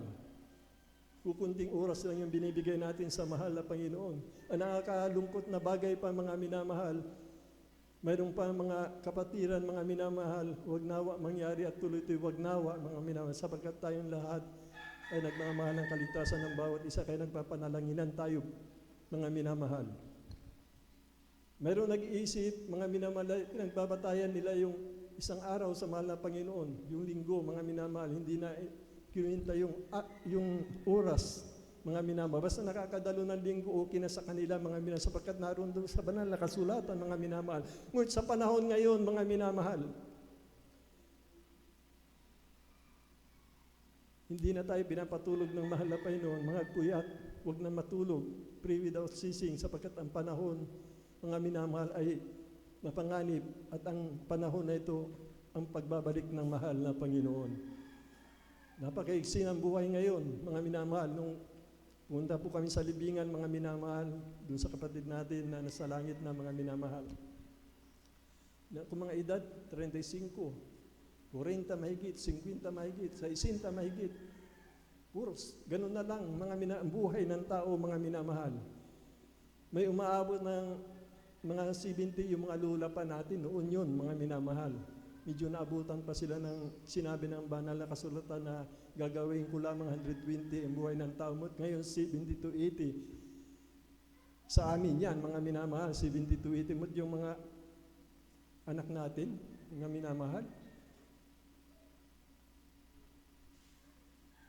Kukunting oras lang yung binibigay natin sa mahal na Panginoon. Ang nakakalungkot na bagay pa, mga minamahal, mayroon pa mga kapatiran, mga minamahal, wag nawa mangyari at tuloy-tuloy wag nawa, mga minamahal, sapagkat tayong lahat ay nagmamahal ng kaligtasan ng bawat isa, kaya nagpapanalanginan tayo, mga minamahal. Mayroon nag-iisip, mga minamahal, nagbabatayan nila yung isang araw sa mahal na Panginoon, yung linggo, mga minamahal, hindi na kinuhinta yung oras, mga minamahal. Basta nakakadalo ng linggo, okay na sa kanila, mga minamahal, sapagkat naroon doon sa banal na kasulatan, mga minamahal. Ngunit sa panahon ngayon, mga minamahal, hindi na tayo pinapatulog ng mahal na Panginoon, mga puyat, huwag na matulog, pray without ceasing, sapagkat ang panahon, mga minamahal, ay mapanganib, at ang panahon na ito, ang pagbabalik ng mahal na Panginoon. Napakaigsi ng buhay ngayon, mga minamahal. Nung punta po kami sa libingan, mga minamahal, doon sa kapatid natin na nasa langit na, mga minamahal. Kung mga edad, 35, 40 mahigit, 50 mahigit, 60 mahigit. Puros, ganun na lang, ang buhay ng tao, mga minamahal. May umaabot ng mga 70, yung mga lula pa natin, noon yun, mga minamahal. Medyo naabutan pa sila ng sinabi ng banal na kasulatan na gagawin ko lamang 120 ang buhay ng tao. Ngayon, 70 to 80. Sa amin yan, mga minamahal, 70 to 80. Yung mga anak natin, mga minamahal,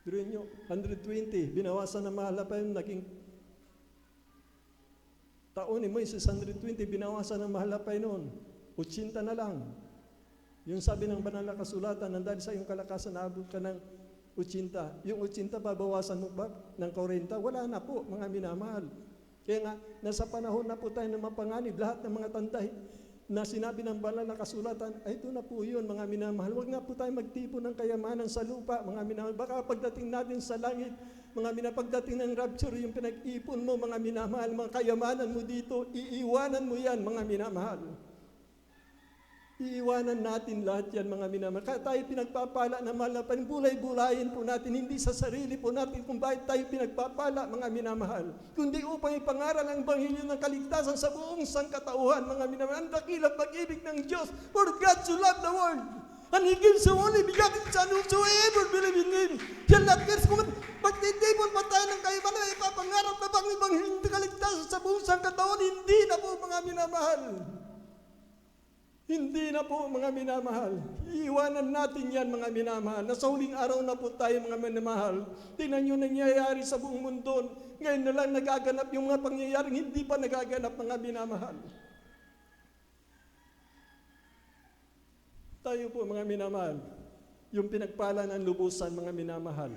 pero nyo, 120, binawasan na mahal pa yun, naging taon ni Moises, 120, binawasan na mahal pa yun, 80 na lang. Yung sabi ng banal na kasulatan, dahil sa iyong kalakasan, naabot ka ng 80. Yung 80, babawasan mo ba ng 40? Wala na po, mga minamahal. Kaya nga, nasa panahon na po tayo na mapanganib, lahat ng mga tanda na sinabi ng banal na kasulatan, ay ito na po yun, mga minamahal. Huwag nga po tayo magtipon ng kayamanan sa lupa, mga minamahal. Baka pagdating natin sa langit, mga minamahal, pagdating ng rapture, yung pinag-ipon mo, mga minamahal, mga kayamanan mo dito, iiwanan mo yan, mga minamahal. Iiwanan natin lahat yan, mga minamahal. Kaya tayo pinagpapala na mahal na bulay-bulayin po natin, hindi sa sarili po natin kung bakit tayo pinagpapala, mga minamahal. Kundi upang ipangaral ang Ebanghelyo ng kaligtasan sa buong sangkatauhan, mga minamahal. Ang dakilang pag-ibig ng Diyos, for God so loved the world, and He gives the only begotten Son, whosoever believe in Him shall not perish. Kung magtitipon pa tayo ng kayamanan, ipapangarap na bang Ebanghelyo ng kaligtasan sa buong sangkatauhan, hindi na po, mga minamahal. Hindi na po, mga minamahal. Iiwanan natin yan, mga minamahal. Nasa huling araw na po tayo, mga minamahal. Tingnan nyo nangyayari sa buong mundo. Ngayon na lang nagaganap yung mga pangyayaring hindi pa nagaganap, mga minamahal. Tayo po, mga minamahal, yung pinagpala ng lubusan, mga minamahal.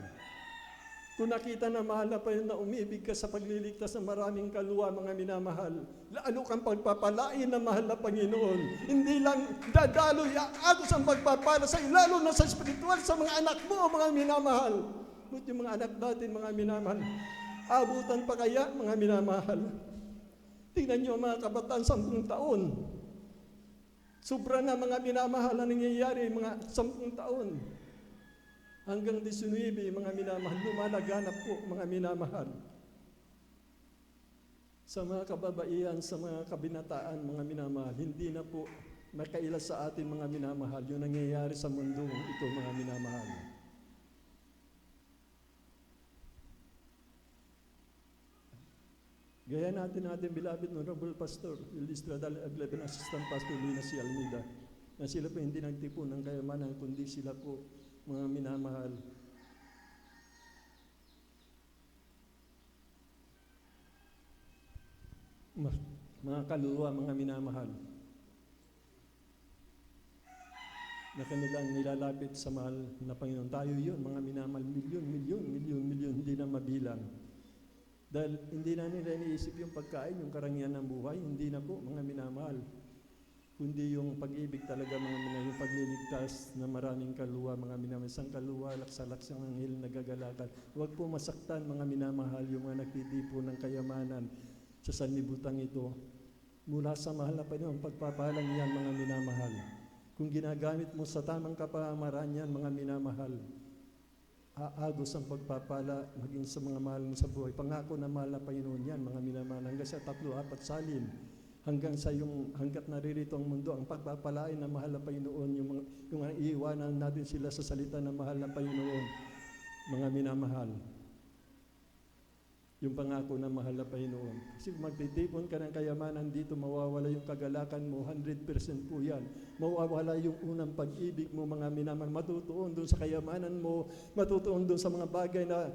Kung nakita na mahal na pa yun na umibig ka sa pagliligtas ng maraming kaluluwa, mga minamahal, lalo kang pagpapalain ng mahal na Panginoon. Hindi lang dadaloy agos ang pagpapala sa iyo, lalo na sa spiritual, sa mga anak mo, mga minamahal. But yung mga anak natin, mga minamahal, Abutan pa kaya, mga minamahal? Tingnan nyo mga kabataan, 10 taon. Sobra na mga minamahal na nangyayari, mga 10 taon. Hanggang 19, mga minamahal, lumalaganap po, mga minamahal. Sa mga kababaihan, sa mga kabinataan, mga minamahal, hindi na po makaila sa atin, mga minamahal, yung nangyayari sa mundo ito, mga minamahal. Gaya natin beloved Honorable Pastor Ilistradal Agleven, Assistant Pastor Lina C. Almeida, na sila po hindi nagtipon ng kayamanan, kundi sila po, mga minamahal, mga kaluluwa, mga minamahal, na kanilang nilalapit sa mahal na Panginoon. Tayo yun, mga minamahal, milyon, hindi na mabilang. Dahil hindi na nila iniisip yung pagkain, yung karangyaan ng buhay, hindi na po, mga minamahal. Kundi yung pag-ibig talaga, mga minamahal, yung pagliligtas na maraming kaluluwa, mga minamahal, isang kaluluwa, laksa-laksa ng anghel nagagalakan. Huwag po masaktan, mga minamahal, yung mga nagtitipo ng kayamanan sa sanlibutan ito. Mula sa mahal na Panginoon, pagpapalang yan, mga minamahal. Kung ginagamit mo sa tamang kapamaran yan, mga minamahal, aagos ang pagpapala maging sa mga mahal mo sa buhay. Pangako na mahal na Panginoon yan, mga minamahal, hanggang sa 3-4 salin, hanggang sa hanggat naririto ang mundo, ang pagpapalain na mahal na Panginoon, yung iiwanan natin sila sa salita na mahal na Panginoon, mga minamahal. Yung pangako na mahal na Panginoon. Kasi kung magtitipon ka ng kayamanan dito, mawawala yung kagalakan mo, 100% po yan. Mawawala yung unang pag-ibig mo, mga minamahal. Matutuon doon sa kayamanan mo, matutuon doon sa mga bagay na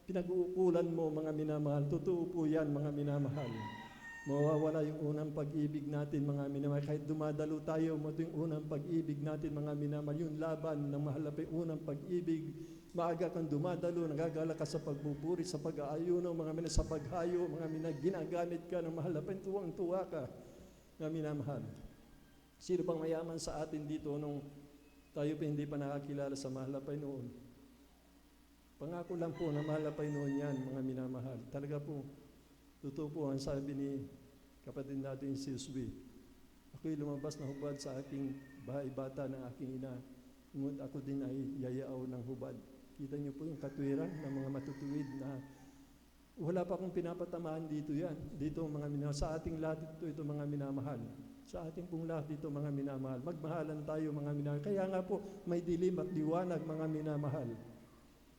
pinag-uukulan mo, mga minamahal. Totoo po yan, mga minamahal. Mawawala yung unang pag-ibig natin, mga minamahal. Kahit dumadalo tayo, yung unang pag-ibig natin, mga minamahal. Yung laban ng mahal na unang pag-ibig, maaga kang dumadalo, nagagala ka sa pagpupuri, sa pag-aayuno, mga minamahal, sa paghayo, mga minamahal, ginagamit ka ng mahal na tuwang-tuwa ka, mga minamahal. Sino bang mayaman sa atin dito nung tayo pa hindi pa nakakilala sa mahal na Panginoon? Pangako lang po na mahal na Panginoon yan, mga minamahal. Talaga po, totoo po ang sabi ni kapatid natin si Uswi. Ako'y lumabas na hubad sa aking bahay bata ng aking ina. Ngunit ako din ay yayaaw ng hubad. Kita niyo po yung katwiran ng mga matutuwid na wala pa akong pinapatamaan dito yan. Dito mga minamahal. Sa ating lahat ito mga minamahal. Sa ating pong lahat dito mga minamahal. Magmahalan tayo mga minamahal. Kaya nga po may dilim at liwanag mga minamahal.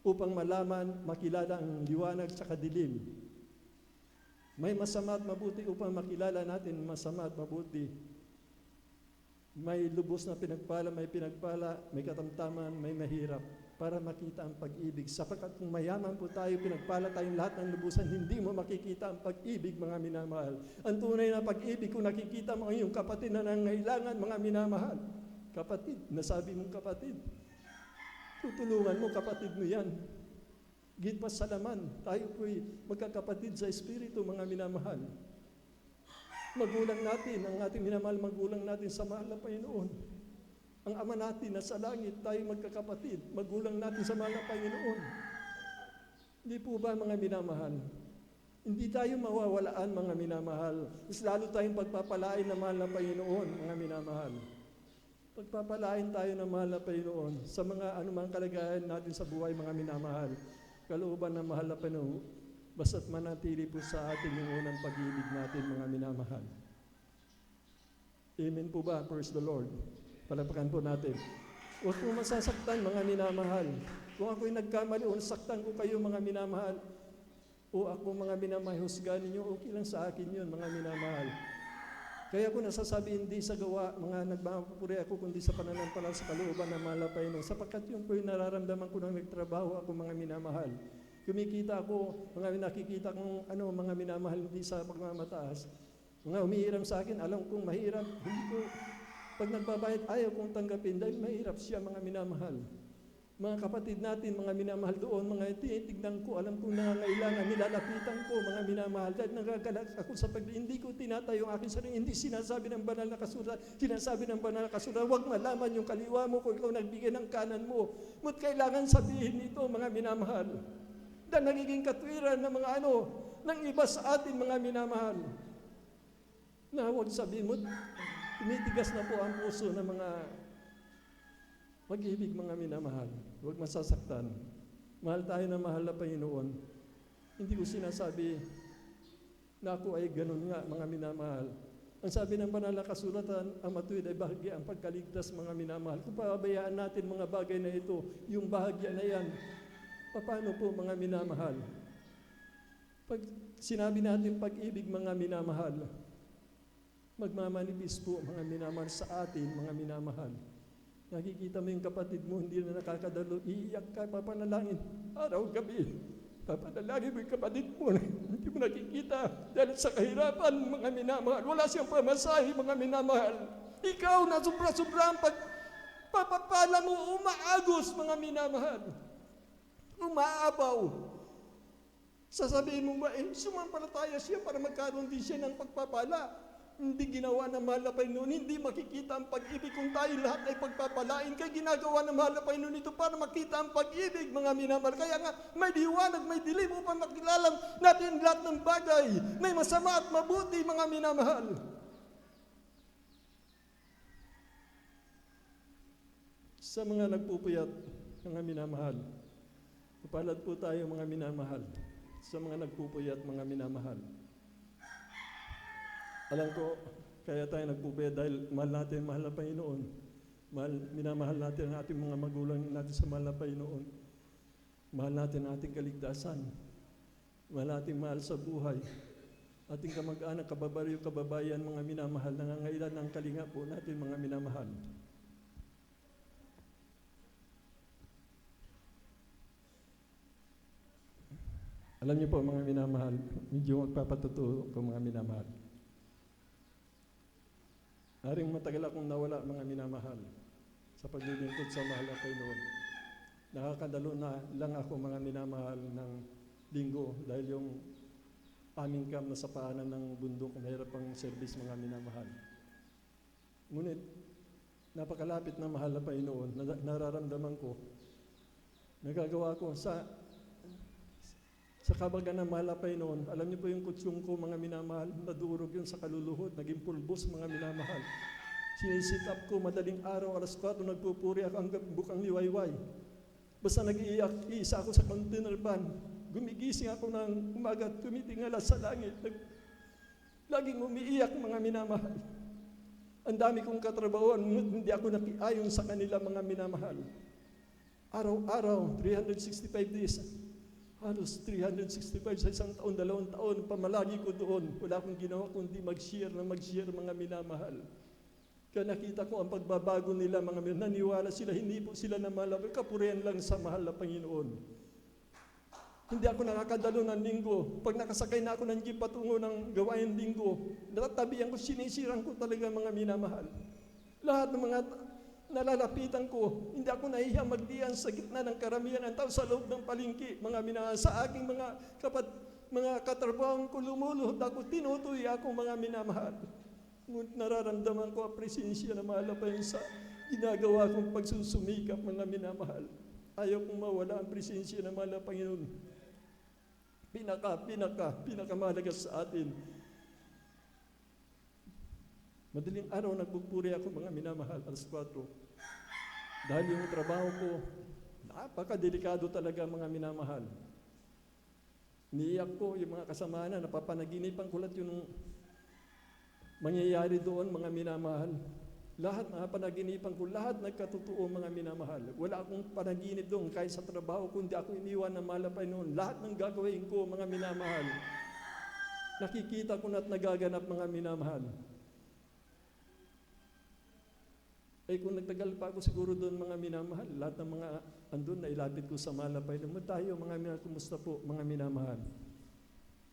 Upang malaman, makilala ang liwanag sa kadilim. May masama at mabuti upang makilala natin masama at mabuti. May lubos na pinagpala, may katamtaman, may mahirap para makita ang pag-ibig. Sapagkat kung mayaman po tayo, pinagpala tayong lahat ng lubusan, hindi mo makikita ang pag-ibig, mga minamahal. Ang tunay na pag-ibig, kung nakikita mo ang iyong kapatid na nangailangan, mga minamahal. Kapatid, nasabi mong kapatid. Tutulungan mo, kapatid mo yan. Git pa sa laman, tayo po'y magkakapatid sa Espiritu, mga minamahal. Magulang natin, ang ating minamahal magulang natin sa mahal na Panginoon. Ang Ama natin na sa langit, tayo magkakapatid, magulang natin sa mahal na Panginoon. Hindi po ba mga minamahal? Hindi tayo mawawalaan, mga minamahal. Mas lalo tayong pagpapalain ng mahal na Panginoon, mga minamahal. Pagpapalain tayo ng mahal na Panginoon sa mga anumang kalagayan natin sa buhay, mga minamahal. Kalooban ng mahal na Panginoon, basta't manatili po sa atin yung unang pag-ibig natin, mga minamahal. Amen po ba? Praise the Lord. Palapakan po natin. Huwag po masasaktan, mga minamahal. Kung ako'y nagkamali o nasaktan ko kayo, mga minamahal, o ako, mga minamahal, husgahan ninyo, okay lang sa akin yun, mga minamahal. Kaya ako nasasabi, hindi sa gawa, mga nagmamapupuri ako, kundi sa pananampalataya sa kalooban ng mahal na Panginoon. Sapagkat yung po yung nararamdaman ko nang nagtrabaho ako, mga minamahal. Kumikita ako, mga nakikita kong mga minamahal, hindi sa pagmamataas. Mga umihiram sa akin, alam kong mahirap, hindi ko, pag nagbabayad, ayaw kong tanggapin dahil mahirap siya, mga minamahal. Mga kapatid natin, mga minamahal doon, mga tinitignan ko, alam kong nangangailangan, nilalapitan ko, mga minamahal, dahil nagagalak ako sa hindi ko tinatayo ang aking sarili, hindi sinasabi ng banal na kasulatan, sinasabi ng banal na kasulatan, huwag malaman yung kaliwa mo kung ikaw nagbigay ng kanan mo. Ngunit kailangan sabihin nito, mga minamahal. dahil nagiging katwiran ng mga ng iba sa atin, mga minamahal. Na huwag sabihin mo, tumitigas na po ang puso ng mga pag-ibig, mga minamahal. Huwag masasaktan. Mahal tayo na mahal na Panginoon. Hindi ko sinasabi na ako ay ganun nga, mga minamahal. Ang sabi ng banal na kasulatan, ang matuwid ay bahagya ang pagkaligtas, mga minamahal. Kung pabayaan natin mga bagay na ito, yung bahagya na yan, paano po, mga minamahal? Pag sinabi natin pag-ibig, mga minamahal, magmamanifest po, mga minamahal, sa atin, mga minamahal. Nakikita mo yung kapatid mo, hindi na nakakadalo, iiyak ka, papanalangin, araw-gabi. Papanalangin mo yung kapatid mo, hindi mo nakikita dahil sa kahirapan, mga minamahal. Wala siyang pamasahe, mga minamahal. Ikaw na sobra-sobra ang pagpapala mo, umaagos, mga minamahal. Umaabaw. Sasabihin mo ba, sumampalataya siya para magkaroon din siya ng pagpapala. Hindi ginawa ng mahal na Panginoon, hindi makikita ang pag-ibig kung tayo lahat ay pagpapalain. Kaya ginagawa ng mahal na Panginoon ito para makita ang pag-ibig, mga minamahal. Kaya nga, may liwanag, may dilim upang makilala natin lahat ng bagay. May masama at mabuti, mga minamahal. Sa mga nagpupuyat, mga minamahal, kapalad po tayo, mga minamahal. Sa mga nagpupuyat, mga minamahal. Alam ko, kaya tayo nagpupuyat dahil mahal natin, mahal na Panginoon. Minamahal natin ang ating mga magulang natin sa mahal na Panginoon. Mahal natin ang ating kaligtasan. Mahal natin mahal sa buhay. Ating kamag-anak, kababaryo, kababayan, mga minamahal, nangangailan ng kalinga po natin, mga minamahal. Alam niyo po, mga minamahal, medyo magpapatutuo ko, mga minamahal. Haring matagal akong nawala, mga minamahal, sa paglilingkod sa mahal na Panginoon. Nakakadalo na lang ako, mga minamahal, ng linggo dahil yung aming camp na sa paanan ng bundok, mahirap ang service, mga minamahal. Ngunit, napakalapit na mahal na Panginoon, nararamdaman ko, nagagawa ko sa kabagan ng mahal na Panginoon. Alam niyo po yung kutsyong ko, mga minamahal, nadurog yun sa kaluluhod, naging pulbos, mga minamahal. Sinisit up ko, madaling araw, alas 4, nagpupuri ako hanggang bukang liwayway. Basta nag-iiyak, iisa ako sa container van. Gumigising ako ng umaga, tumitingala sa langit. Laging umiiyak, mga minamahal. Ang dami kong katrabahoan, hindi ako nakiayon sa kanila, mga minamahal. Araw-araw, 365 days. Halos 365 sa isang taon, 2 taon, pamalagi ko doon. Wala akong ginawa kundi mag-share, mga minamahal. Kaya nakita ko ang pagbabago nila, mga minamahal. Naniwala sila, hindi po sila na malabay. Kapurihan lang sa mahal na Panginoon. Hindi ako nakakadalo ng linggo. Pag nakasakay na ako ng jeep patungo ng gawain linggo, natatabihan ko, sinisiran ko talaga, mga minamahal. Lahat ng mga nalalapitan ko, hindi ako nahihiya magdiyan sa gitna ng karamihan ng tao sa loob ng palengke, mga minamahal. Sa aking mga katrabahong ko, lumuluhod ako, tinutuloy ako, mga minamahal. Ngunit nararamdaman ko ang presensya na mahal na Panginoon sa ginagawa kong pagsusumikap, mga minamahal. Ayaw kong mawala ang presensya na mahal na Panginoon. Pinakamahalaga sa atin. Madaling araw nagpupuri ako, mga minamahal, alas 4. Dahil yung trabaho ko, napakadelikado talaga, mga minamahal. Niiyak ko yung mga kasama na, napapanaginipan ko lahat yung mangyayari doon, mga minamahal. Lahat mga panaginipan ko, lahat nagkatotoo, mga minamahal. Wala akong panaginip doon kahit sa trabaho ko, hindi ako iniwan ng mahal na Panginoon. Lahat ng gagawin ko, mga minamahal, nakikita ko na at nagaganap, mga minamahal. Ay kung nagtagal pa ako siguro doon, mga minamahal, lahat ng mga andun na ilapit ko sa mahal na Panginoon. Tayo, mga minamahal, kumusta po, mga minamahal?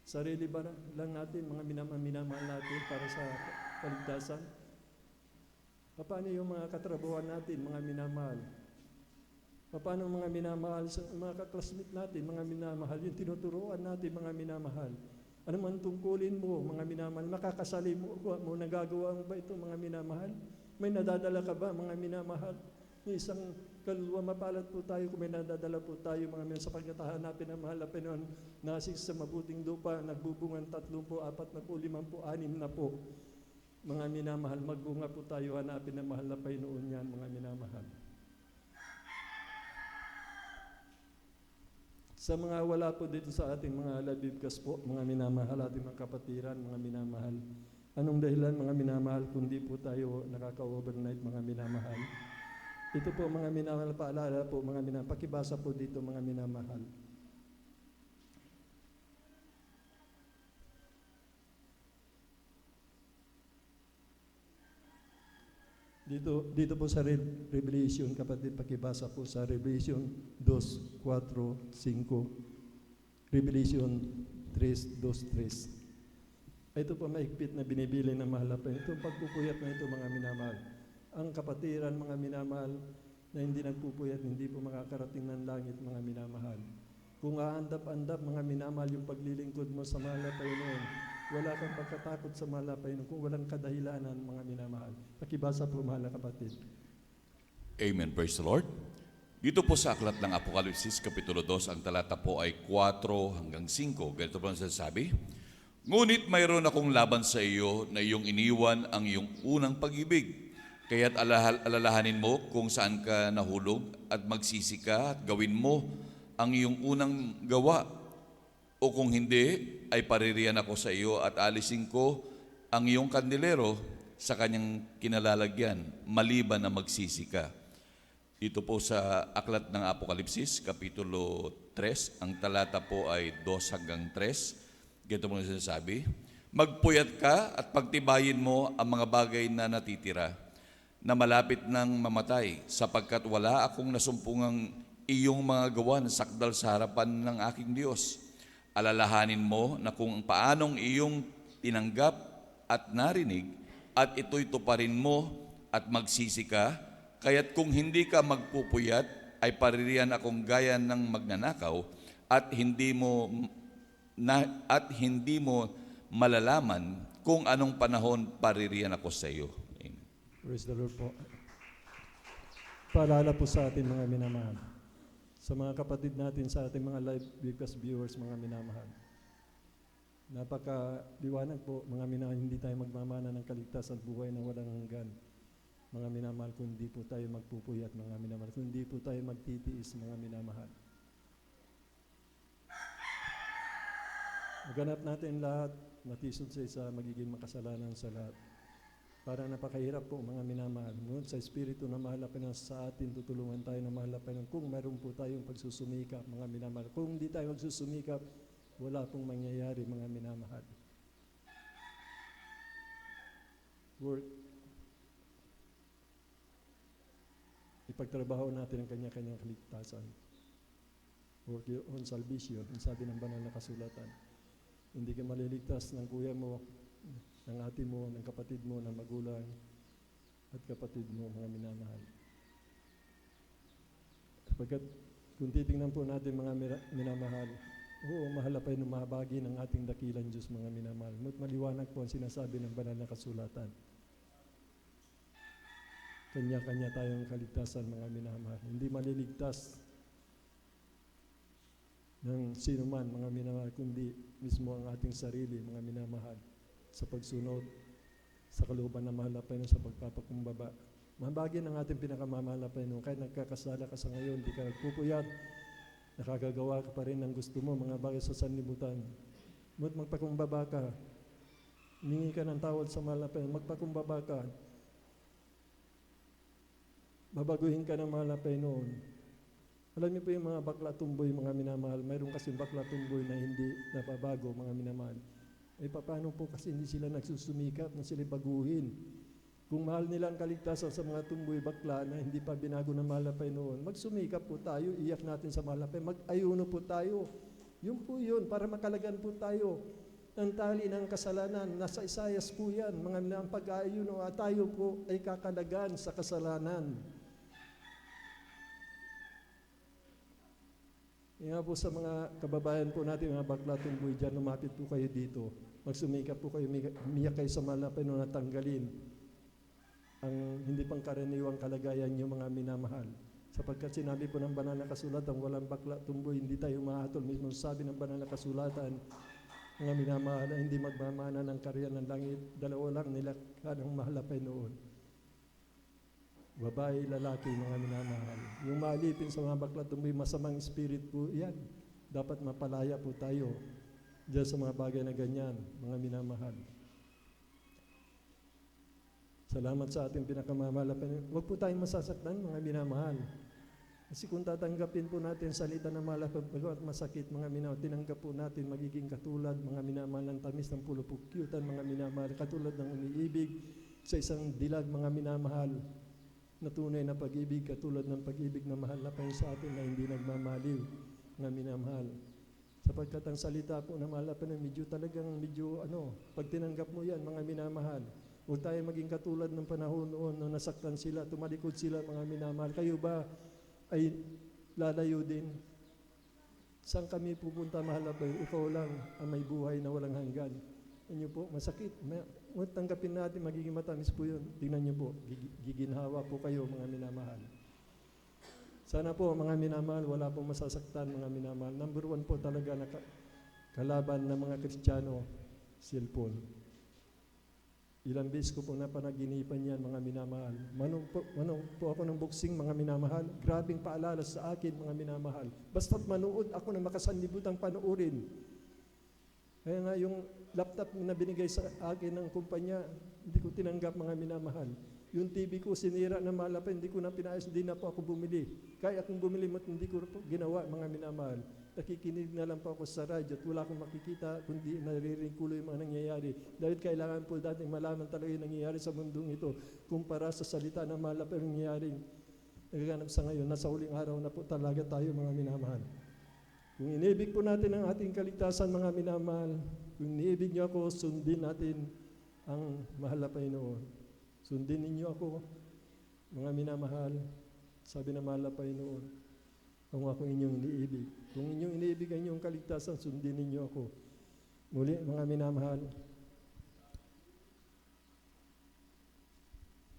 Sarili ba lang natin, mga minamahal natin para sa kaligtasan? Paano yung mga katrabawan natin, mga minamahal? Paano mga minamahal sa mga kaklasmate natin, mga minamahal? Yung tinuturuan natin, mga minamahal. Ano man tungkulin mo, mga minamahal? Makakasali mo nagagawa mo ba ito, mga minamahal? May nadadala ka ba, mga minamahal? Yung isang Kaluluwa, mapalad po tayo kung may nadadala po tayo mga minamahal sapagkat hahanapin ang mahal na Panginoon nasig sa mabuting lupa, nagbubungan 3 po, 4 na po, 5 po, 6 na po. Mga minamahal, magbunga po tayo, hanapin ang mahal na Panginoon yan, mga minamahal. Sa mga wala po dito sa ating mga labibkas po, mga minamahal, ating mga kapatiran, mga minamahal. Anong dahilan mga minamahal kundi po tayo nakaka-overnight mga minamahal? Ito po mga minamahal, paalala po mga minamahal, pakibasa po dito mga minamahal. Dito po sa Revelation, kapatid, pakibasa po sa Revelation 2, 4, 5. Revelation 3, 2, 3. Ito po maigpit na binibili ng mahal na Panginoon. Itong pagpupuyat na ito mga minamahal. Ang kapatiran mga minamahal na hindi nagpupuyat, hindi po makakarating ng langit mga minamahal. Kung aandap-andap mga minamahal yung paglilingkod mo sa mahal na Panginoon, wala kang pagkatakot sa mahal na Panginoon kung walang kadahilanan mga minamahal. Pakibasa po mahal na kapatid. Amen. Praise the Lord. Dito po sa aklat ng Apokalipsis, Kapitulo 2, ang talata po ay 4 hanggang 5. Ganito po ang sinasabi, ngunit mayroon akong laban sa iyo na iyong iniwan ang iyong unang pag-ibig. Kaya't alalahanin mo kung saan ka nahulog at magsisi ka at gawin mo ang iyong unang gawa. O kung hindi, ay paririyan ako sa iyo at alisin ko ang iyong kandilero sa kanyang kinalalagyan, maliban na magsisi ka. Dito po sa aklat ng Apokalipsis, Kapitulo 3, ang talata po ay 2 hanggang 3. Ganito mo sinasabi, magpuyat ka at pagtibayin mo ang mga bagay na natitira, na malapit ng mamatay, sapagkat wala akong nasumpungang iyong mga gawa na sakdal sa harapan ng aking Diyos. Alalahanin mo na kung paanong iyong tinanggap at narinig, at ito'y tuparin mo at magsisi ka, kaya't kung hindi ka magpupuyat, ay paririyan akong gaya ng magnanakaw, at hindi mo malalaman kung anong panahon paririyan ako sa iyo. Amen. Praise the Lord po. Paalala po sa atin mga minamahal. Sa mga kapatid natin, sa ating mga live webcast viewers, mga minamahal. Napaka-liwanag po, mga minamahal, hindi tayo magmamana ng kaligtasan at buhay na walang hanggan. Mga minamahal, kung hindi po tayo magpupuyat, mga minamahal, kung hindi po tayo magtitiis, mga minamahal. Maganap natin lahat, matisod sa isa, magiging makasalanan sa lahat. Parang napakahirap po mga minamahal. Ngunit sa Espiritu na mahal na Panginoon sa atin, tutulungan tayo na mahal na Panginoon. Kung mayroon po tayong pagsusumikap, mga minamahal. Kung hindi tayo magsusumikap, wala pong mangyayari, mga minamahal. Work. Ipagtrabaho natin ang kanya-kanyang kaligtasan. Work your own salvation, ang sabi ng banal na kasulatan. Hindi ka maliligtas ng kuya mo, ng ate mo, ng kapatid mo, ng magulang, at kapatid mo, mga minamahal. Pagkat kung titingnan po natin mga minamahal, mahal na pa yung mahabagi ng ating dakilang Diyos, mga minamahal. Maliwanag po ang sinasabi ng banal na kasulatan. Kanya-kanya tayong kaligtasan, mga minamahal. Hindi maliligtas ng sino man, mga minamahal, kundi mismo ang ating sarili, mga minamahal, sa pagsunod sa kalooban na mahal na Panginoon, sa pagpapakumbaba. Mahabagi ng ating pinakamamahal na Panginoon. Kahit nagkakasala ka sa ngayon, di ka nagpupuyat, nakagagawa ka pa rin ng gusto mo, mga bagay sa sanlibutan. Magpakumbaba ka, humingi ka ng tawad sa mahal na Panginoon, magpakumbaba ka, babaguhin ka ng mahal na Panginoon. Alam niyo po yung mga bakla tumboy, mga minamahal, mayroon kasi bakla tumboy na hindi nababago, mga minamahal. Paano po kasi hindi sila nagsusumikap na sila baguhin? Kung mahal nila ang kaligtasan sa mga tumboy bakla na hindi pa binago ng mahal na Panginoon, magsumikap po tayo, iyak natin sa mahal na Panginoon, mag-ayuno po tayo. Yun po yun, para makalagan po tayo ng tali ng kasalanan. Nasa Isaias po yan, mga pag-ayuno, at tayo po ay kakalagan sa kasalanan. Nga po sa mga kababayan po natin, mga bakla tumboy dyan, lumapit po kayo dito. Magsumikap po kayo, umiyak kayo sa mahal na Panginoon na tanggalin ang hindi pangkaraniwang kalagayan niyo, mga minamahal. Sapagkat sinabi po ng banal na kasulatan, walang bakla tumboy, hindi tayo mahatol. Mismo sabi ng banal na kasulatan, mga minamahal, na hindi magmamana ng karya ng langit. Dalawa lang nilakha ng mahalapay noon. Babae, lalaki, mga minamahal. Yung maalipin sa mga bakla tumboy, masamang spirit po yan. Dapat mapalaya po tayo diyan sa mga bagay na ganyan, mga minamahal. Salamat sa ating pinakamamahal. Huwag po tayong masasaktan, mga minamahal. Kasi kung tatanggapin po natin salita ng malapag at masakit, mga minamahal, tinanggap po natin magiging katulad, mga minamahal, ng tamis ng pulupukyutan, mga minamahal, katulad ng umiibig sa isang dilag, mga minamahal, na tunay na pag-ibig, katulad ng pag-ibig na mahal na payo sa atin na hindi nagmamaliw, mga minamahal. Sapagkat ang salita po na mahal na payo, medyo pag tinanggap mo yan, mga minamahal, huwag tayo maging katulad ng panahon noon na nasaktan sila, tumalikod sila, mga minamahal. Kayo ba ay lalayo din? Saan kami pupunta, mahal na payo? Ikaw lang ang may buhay na walang hanggan. Inyo po, masakit. Tanggapin natin, magiging matamis po yun. Tingnan nyo po, giginhawa po kayo, mga minamahal. Sana po, mga minamahal, wala pong masasaktan, mga minamahal. Number 1 po talaga na kalaban ng mga Kristiyano, cellphone. Ilang beses ko po napanaginipan yan, mga minamahal. Manong po ako ng boxing, mga minamahal. Grabing paalala sa akin, mga minamahal. Basta't manood ako na makasanlibutang panoorin. Kaya nga yung laptop na binigay sa akin ng kumpanya, hindi ko tinanggap, mga minamahal. Yung TV ko sinira na malapit, hindi ko na pinayos, hindi na po ako bumili. Kaya akong bumili, hindi ko po ginawa, mga minamahal. Nakikinig na lang po ako sa radyo at wala akong makikita kundi naririnig ko yung mga nangyayari. Dahil kailangan po dating malaman talaga yung nangyayari sa mundong ito kumpara sa salita na malapit yung nangyayaring nagaganap sa ngayon. Nasa huling araw na po talaga tayo, mga minamahal. Kung inibig po natin ang ating kaligtasan, mga minamahal, kung iniibig niyo ako, sundin natin ang mahal na Panginoon. Sundin ninyo ako, mga minamahal, sabi na mahal na Panginoon, kung ako inyong iniibig. Kung inyong iniibig ang inyong kaligtasan, sundin ninyo ako. Muli, mga minamahal,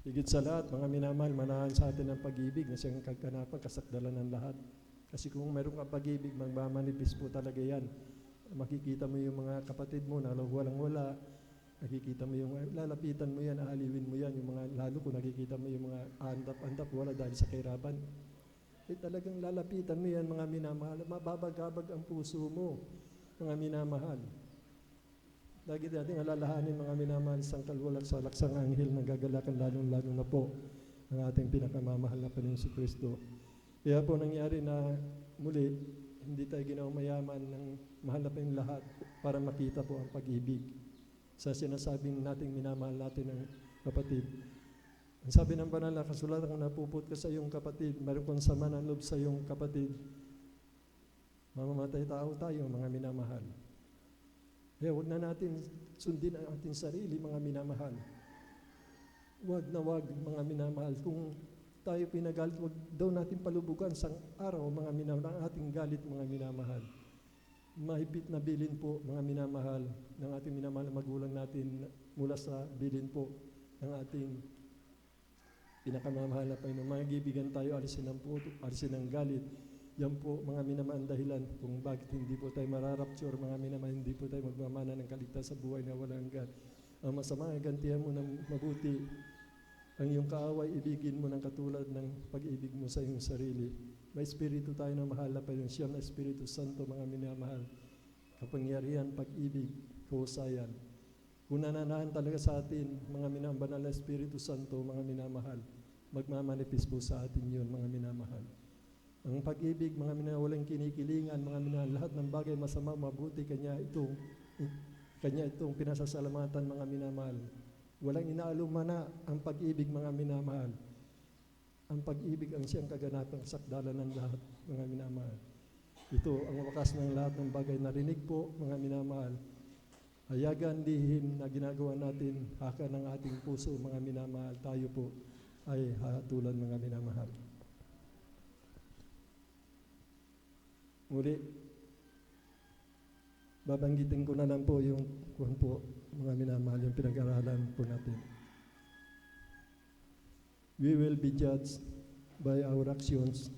higit sa lahat, mga minamahal, manahan sa atin ang pag-ibig na siyang kaganapan, kasakdalan ng lahat. Kasi kung mayroong kang pag-ibig, magmamanipis po talaga yan. Makikita mo yung mga kapatid mo na walang-wala, nakikita mo yung, lalapitan mo yan, aaliwin mo yan, yung mga, lalo kung nakikita mo yung mga andap-andap, wala dahil sa kahirapan. Talagang lalapitan mo yan, mga minamahal, mababagabag ang puso mo, mga minamahal. Lagi natin alalahanin, mga minamahal, isang kalwalan sa laksang anghel na gagalakan lalong-lalo na po ang ating pinakamamahal na Panginoon si Kristo. Kaya po nangyari na muli, hindi tayo ginawang mayaman ng mahal na pa yung lahat para makita po ang pag-ibig sa sinasabing nating minamahal natin ng kapatid. Ang sabi ng banal na kasulatan, kung napuput ka sa iyong kapatid, mayroon kang sama ng loob sa iyong kapatid, mamamatay tao tayo, mga minamahal. Kaya huwag na natin sundin ang ating sarili, mga minamahal. Huwag na huwag, mga minamahal. Kung tayo pinagalit, huwag daw natin palubugan sa araw, mga minamahal, ang ating galit, mga minamahal. Mahigpit na bilin po, mga minamahal, ng ating minamahal na magulang natin mula sa bilin po ng ating pinakamamahal na Panginoon. Mga gibigan tayo, alisin ang puto, alisin ang galit. Yan po, mga minamahal, dahilan kung bakit hindi po tayo mararapture, mga minamahal, hindi po tayo magmamana ng kaligtas sa buhay na walang hanggan. Ang masama, gantihan mo ng mabuti. Ang iyong kaaway, ibigin mo ng katulad ng pag-ibig mo sa iyong sarili. May Espiritu tayo na mahal na Panginoon. Siyam na Espiritu Santo, mga minamahal. Kapangyarihan, pag-ibig, kahusayan. Kung nananahan talaga sa atin, mga banal na Espiritu Santo, mga minamahal, magmamanifest po sa atin yun, mga minamahal. Ang pag-ibig, mga minamahal, walang kinikilingan, mga minamahal, lahat ng bagay masama, mabuti, kanya itong pinasasalamatan, mga minamahal. Walang inaalumana ang pag-ibig, mga minamahal. Ang pag-ibig ang siyang kaganapang sakdalan ng lahat, mga minamahal. Ito ang wakas ng lahat ng bagay. Narinig po, mga minamahal. Hayagan lihim na ginagawa natin, haka ng ating puso, mga minamahal. Tayo po ay hatulan, mga minamahal. Muli, babanggitin ko na lang po yung mga minamahal, yung pinag-aralan po natin. We will be judged by our actions,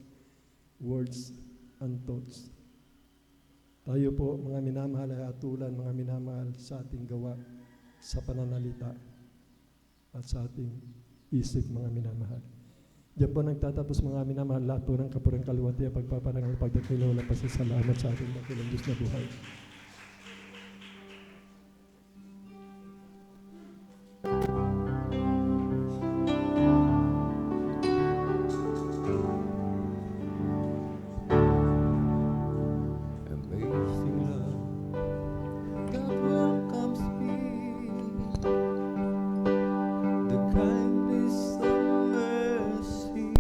words, and thoughts. Tayo po, mga minamahal, ay atulan, mga minamahal, sa ating gawa, sa pananalita, at sa ating isip, mga minamahal. Diyan po nagtatapos, mga minamahal, lahat po ng kapurang kaluwati at pagpaparangal, pagdakilaw, pasasalamat sa ating dakilang Diyos na buhay. Amazing love, God welcomes me. The kindness of mercy,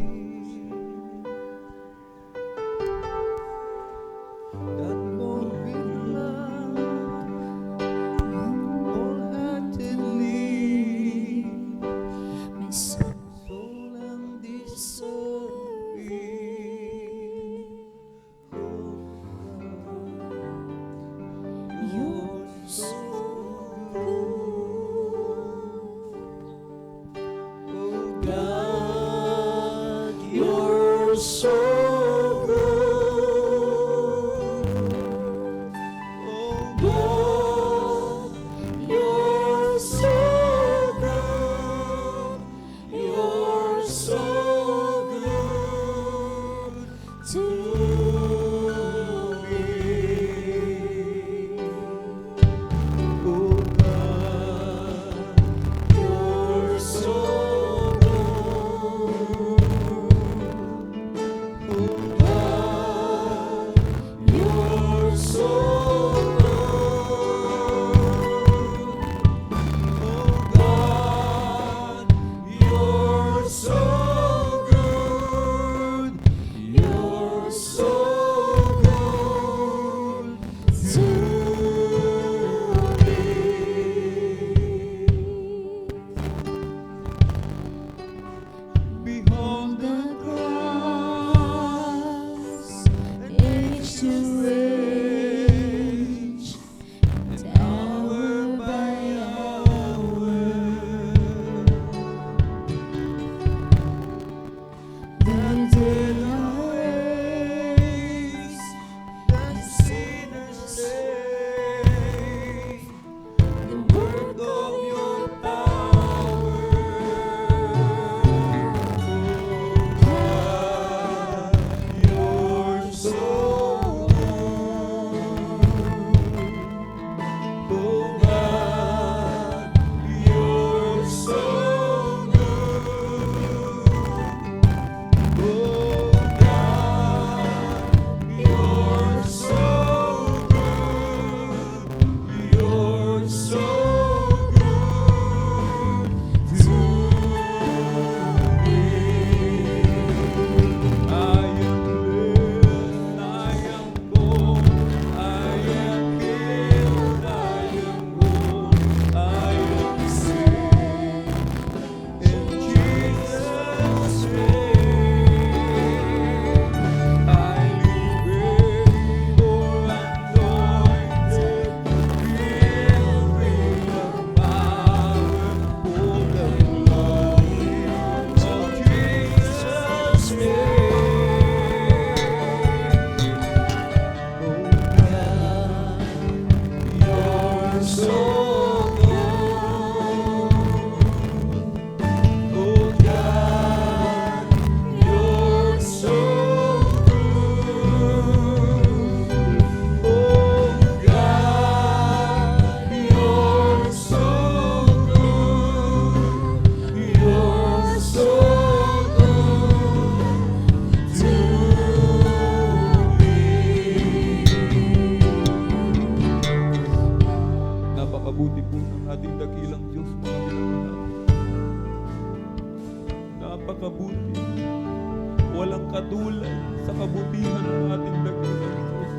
that moved with love, wholeheartedly. My soul Soul undeserving, you're so oh God, you're so good. oh God, you're so good. You're so good to me. oh God, You're so good. oh God, you're so good. God, you're so good. You're so good to me. behold the cross, age to age, and hour by hour, the dead are raised, the sinners say, the work of your power. God, you're so good. Oh God, you're so good. Oh God, you're so good. You're so good to me. I am blessed, I am born, I am healed, I am whole, I am saved in Jesus' name. I live able, anointed, filled with the power, full of glory of Jesus' name. Oh God, you're so good. Oh God, you're so good. Oh God, you're so good. You're so good to me. Napakabuti po ng ating dakilang Diyos, mga minamahal. Napakabuti. Walang katulad sa kabutihan ng ating dakilang Diyos.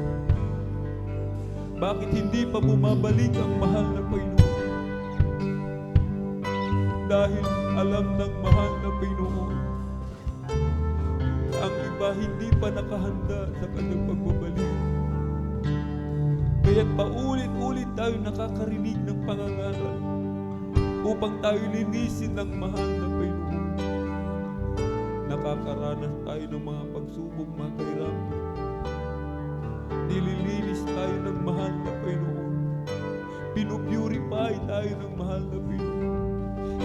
Bakit hindi pa bumabalik ang mahal na Panginoon? Dahil alam ng mahal na Panginoon, ang iba hindi pa nakahanda sa kanyang pagbabalik. Kaya't paulit-ulit tayo nakakarinig ng pangangaral upang tayo linisin ng mahal na Panginoon. nakakaranas tayo ng mga pagsubok, mga kahirapan. Nililinis tayo ng mahal na Panginoon. Pinupurify tayo ng mahal na Panginoon.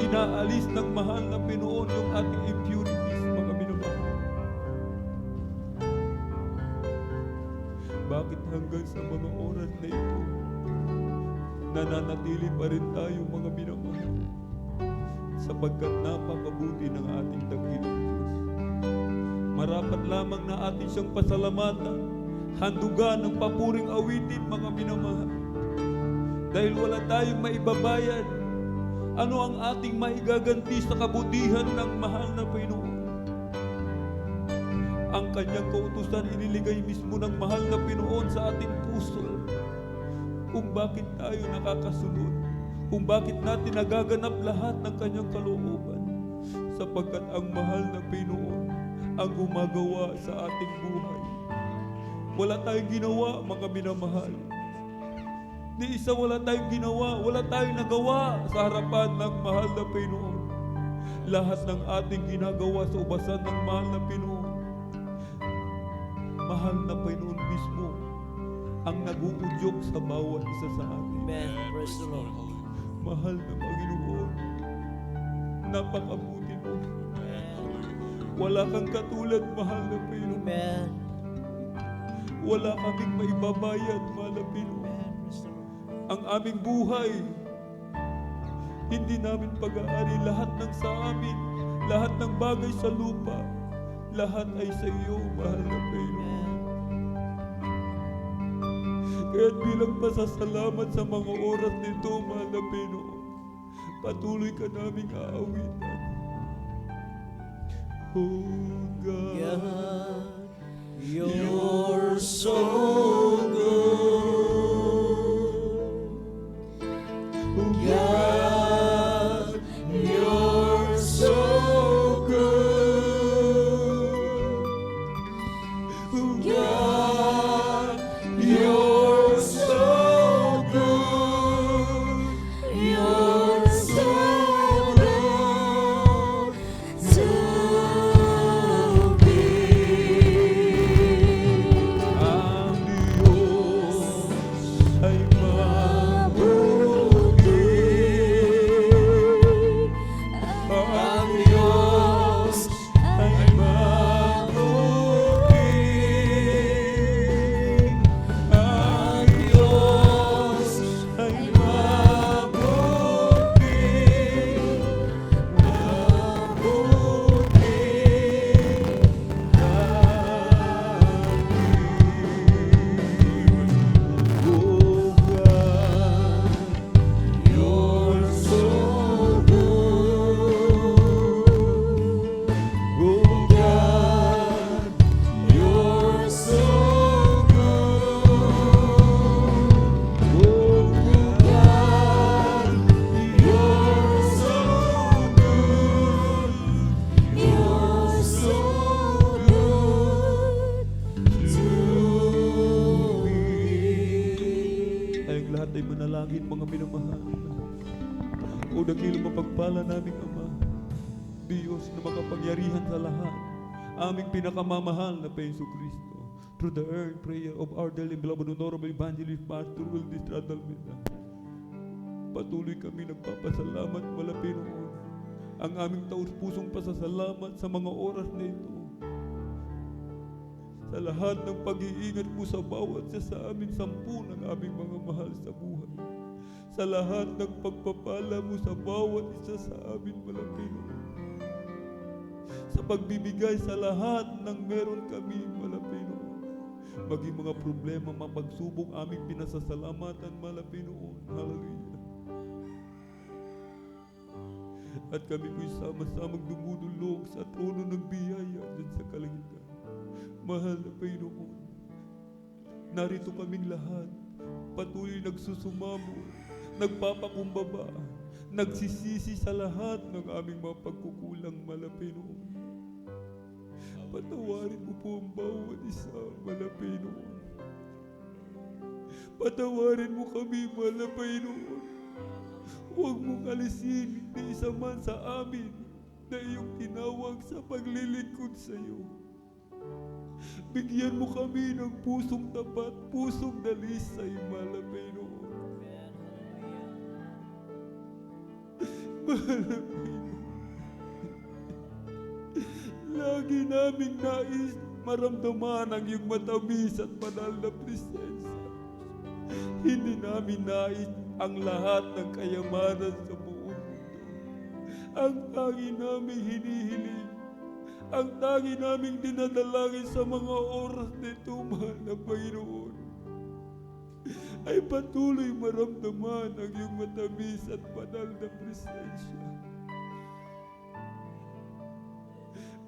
Inaalis ng mahal na Panginoon yung ating impurities, mga minamahal. Bakit hanggang sa mga oras na ito, nananatili pa rin tayo, mga minamahal? Sapagkat napakabuti ng ating dakilang Diyos. Marapat lamang na atin siyang pasalamatan, handugan ng papuring awitin, mga minamahal. Dahil wala tayong maibabayad, ano ang ating maigaganti sa kabutihan ng mahal na Panginoon? Ang kanyang kautusan iniligay mismo ng mahal na Panginoon sa ating puso. Kung bakit tayo nakakasunod, kung bakit natin nagaganap lahat ng kanyang kalooban, sapagkat ang mahal na Panginoon ang gumagawa sa ating buhay. Wala tayong ginawa, mga minamahal. Ni isa wala tayong ginawa, wala tayong nagawa sa harapan ng mahal na Panginoon. Lahat ng ating ginagawa sa ubasan ng mahal na Panginoon. Mahal na Panginoon mismo ang nag-uudyok sa bawat isa sa atin. Amen. Praise the Lord. Mahal na Panginoon, napakabuti mo. Wala kang katulad, mahal na Panginoon. Amen. Wala kaming maibabayad, mahal na Panginoon. Ang aming buhay, hindi namin pag-aari lahat ng sa amin, lahat ng bagay sa lupa, lahat ay sa iyo, mahal na Panginoon. Kaya't bilang pasasalamat sa mga oras nito, mahal na Panginoon, patuloy ka naming aawitan. Oh God, You're so good. God, you're so good. God, you're so good. You're so good to me. Ang Diyos ay mabuti. Ang Diyos ay mabuti. Ang Diyos ay mabuti. Oh God, you're so good. Oh God, you're so good. Oh God, you're so good. You're so good to me. Tayong lahat ay manalangin, mga minamahal. O dakilang mapagpala naming Ama, Diyos na makapangyarihan sa lahat, aming pinakamamahal na Panginoon Kristo. Through the earned prayer of our dearly beloved honorable evangelist Pastor Wildy Stradalmeda, patuloy kami nagpapasalamat, wala Panginoon. Ang aming taus-pusong pasasalamat sa mga oras na ito. Sa lahat ng pag-iingat mo sa bawat isa sa amin, 10 ng aming mga mahal sa buhay. Sa lahat ng pagpapala mo sa bawat isa sa amin, Panginoon. Sa pagbibigay sa lahat ng meron kami, Panginoon. Maging mga problema, mga pagsubok, aming pinasasalamatan, Panginoon. Hallelujah. At kami ko'y sama-samang dumudulog sa trono ng biyaya dyan sa kalangitan. Mahal na Panginoon, narito kaming lahat, patuloy nagsusumamo, nagpapakumbaba, nagsisisi sa lahat ng aming mga pagkukulang, Panginoon. Patawarin mo po ang bawat isa, Panginoon. Patawarin mo kami, Panginoon. Huwag mong alisin ni isa man sa amin na iyong tinawag sa paglilingkod sa iyo. Bigyan mo kami ng pusong tapat, pusong dalisay, mahal na Panginoon. Mahal na Panginoon. Lagi naming nais maramdaman ang iyong matamis at banal na presensya. Hindi namin nais ang lahat ng kayamanan sa buong mundo. Ang tangi naming hinihiling, ang tangi naming dinadalangin sa mga oras nito, mahal na Panginoon, ay patuloy maramdaman ang iyong matamis at banal na presensya.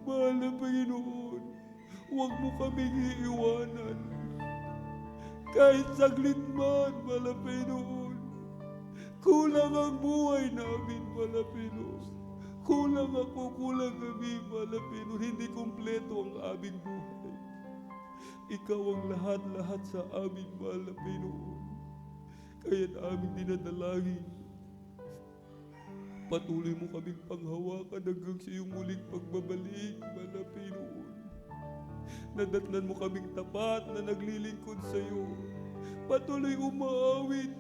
Mahal na Panginoon, huwag mo kaming iiwanan. Kahit saglit man, mahal na Panginoon, kulang ang buhay namin, mahal na Panginoon. Kulang ako, kulang kami, mahal na Panginoon. Hindi kumpleto ang aming buhay. Ikaw ang lahat-lahat sa amin, mahal na Panginoon. Kaya aming dinadalangin, patuloy mo kaming panghawakan hanggang sa iyong muling pagbabalik, mahal na Panginoon. Nadatnan mo kaming tapat na naglilingkod sa iyo. Patuloy umaawit,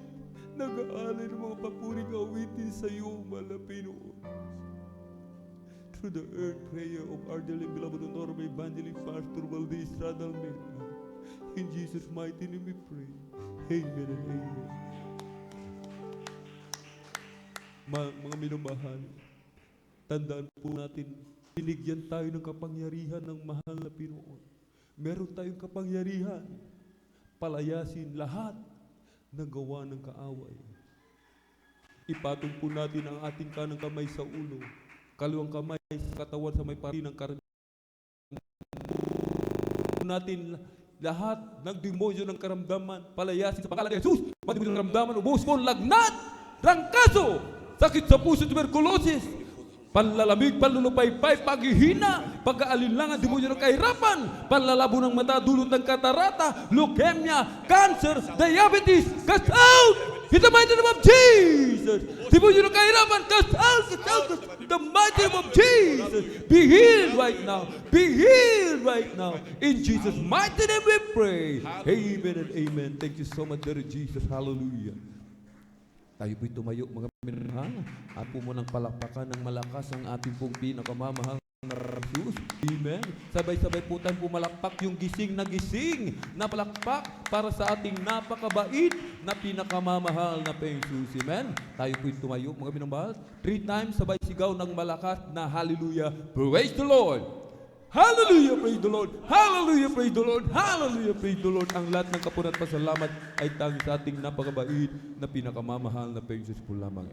nag-aalay ng mga papuring awitin sa iyo, mahal na Panginoon. Through the earth prayer of our dearly beloved Honorable Evangelist Pastor Valdez Radalmena. In Jesus' mighty name we pray. Amen and amen. Mga minamahal, tandaan po natin, binigyan tayo ng kapangyarihan ng mahal na Panginoon. Meron tayong kapangyarihan, palayasin lahat ng gawa ng kaaway. Ipatong po natin ang ating kanang kamay sa ulo, kaliwang kamay sa katawan sa may pari ng karga. Natin lahat ng demonyo ng karamdaman, palayasin sa pangalan ni Jesus. Pati-demonyo ng karamdaman, ubos mo, lagnat, rangkaso, sakit sa puso, tuberculosis, panlalamig, panlulupaypay, paghihina, pag-aalinlangan, demonyo ng kahirapan, panlalabo ng mata, dulot ng katarata, leukemia, cancer, diabetes, cast out! In the mighty name of Jesus! Demonyo ng kahirapan, cast out! Cast out! In the mighty name of Jesus! Be healed right now! Be healed right now! In Jesus' mighty name we pray! Amen and amen. Thank you so much, Lord Jesus. Hallelujah. Tayo po'y tumayo, mga minamahal. At po mo ng palakpakan ng malakas ang ating pong pinakamamahal na Jesus. Amen. Sabay-sabay po tayong pumalakpak yung gising na palakpak para sa ating napakabait na pinakamamahal na Jesus. Amen. Tayo po'y tumayo, mga minamahal. 3 times sabay sigaw ng malakas na hallelujah. Praise the Lord! Hallelujah, praise the Lord. Hallelujah, praise the Lord. Hallelujah, praise the Lord. Ang lahat ng kapuna at pasalamat ay tanging sa ating napakabait na pinakamamahal na Jesus po lamang.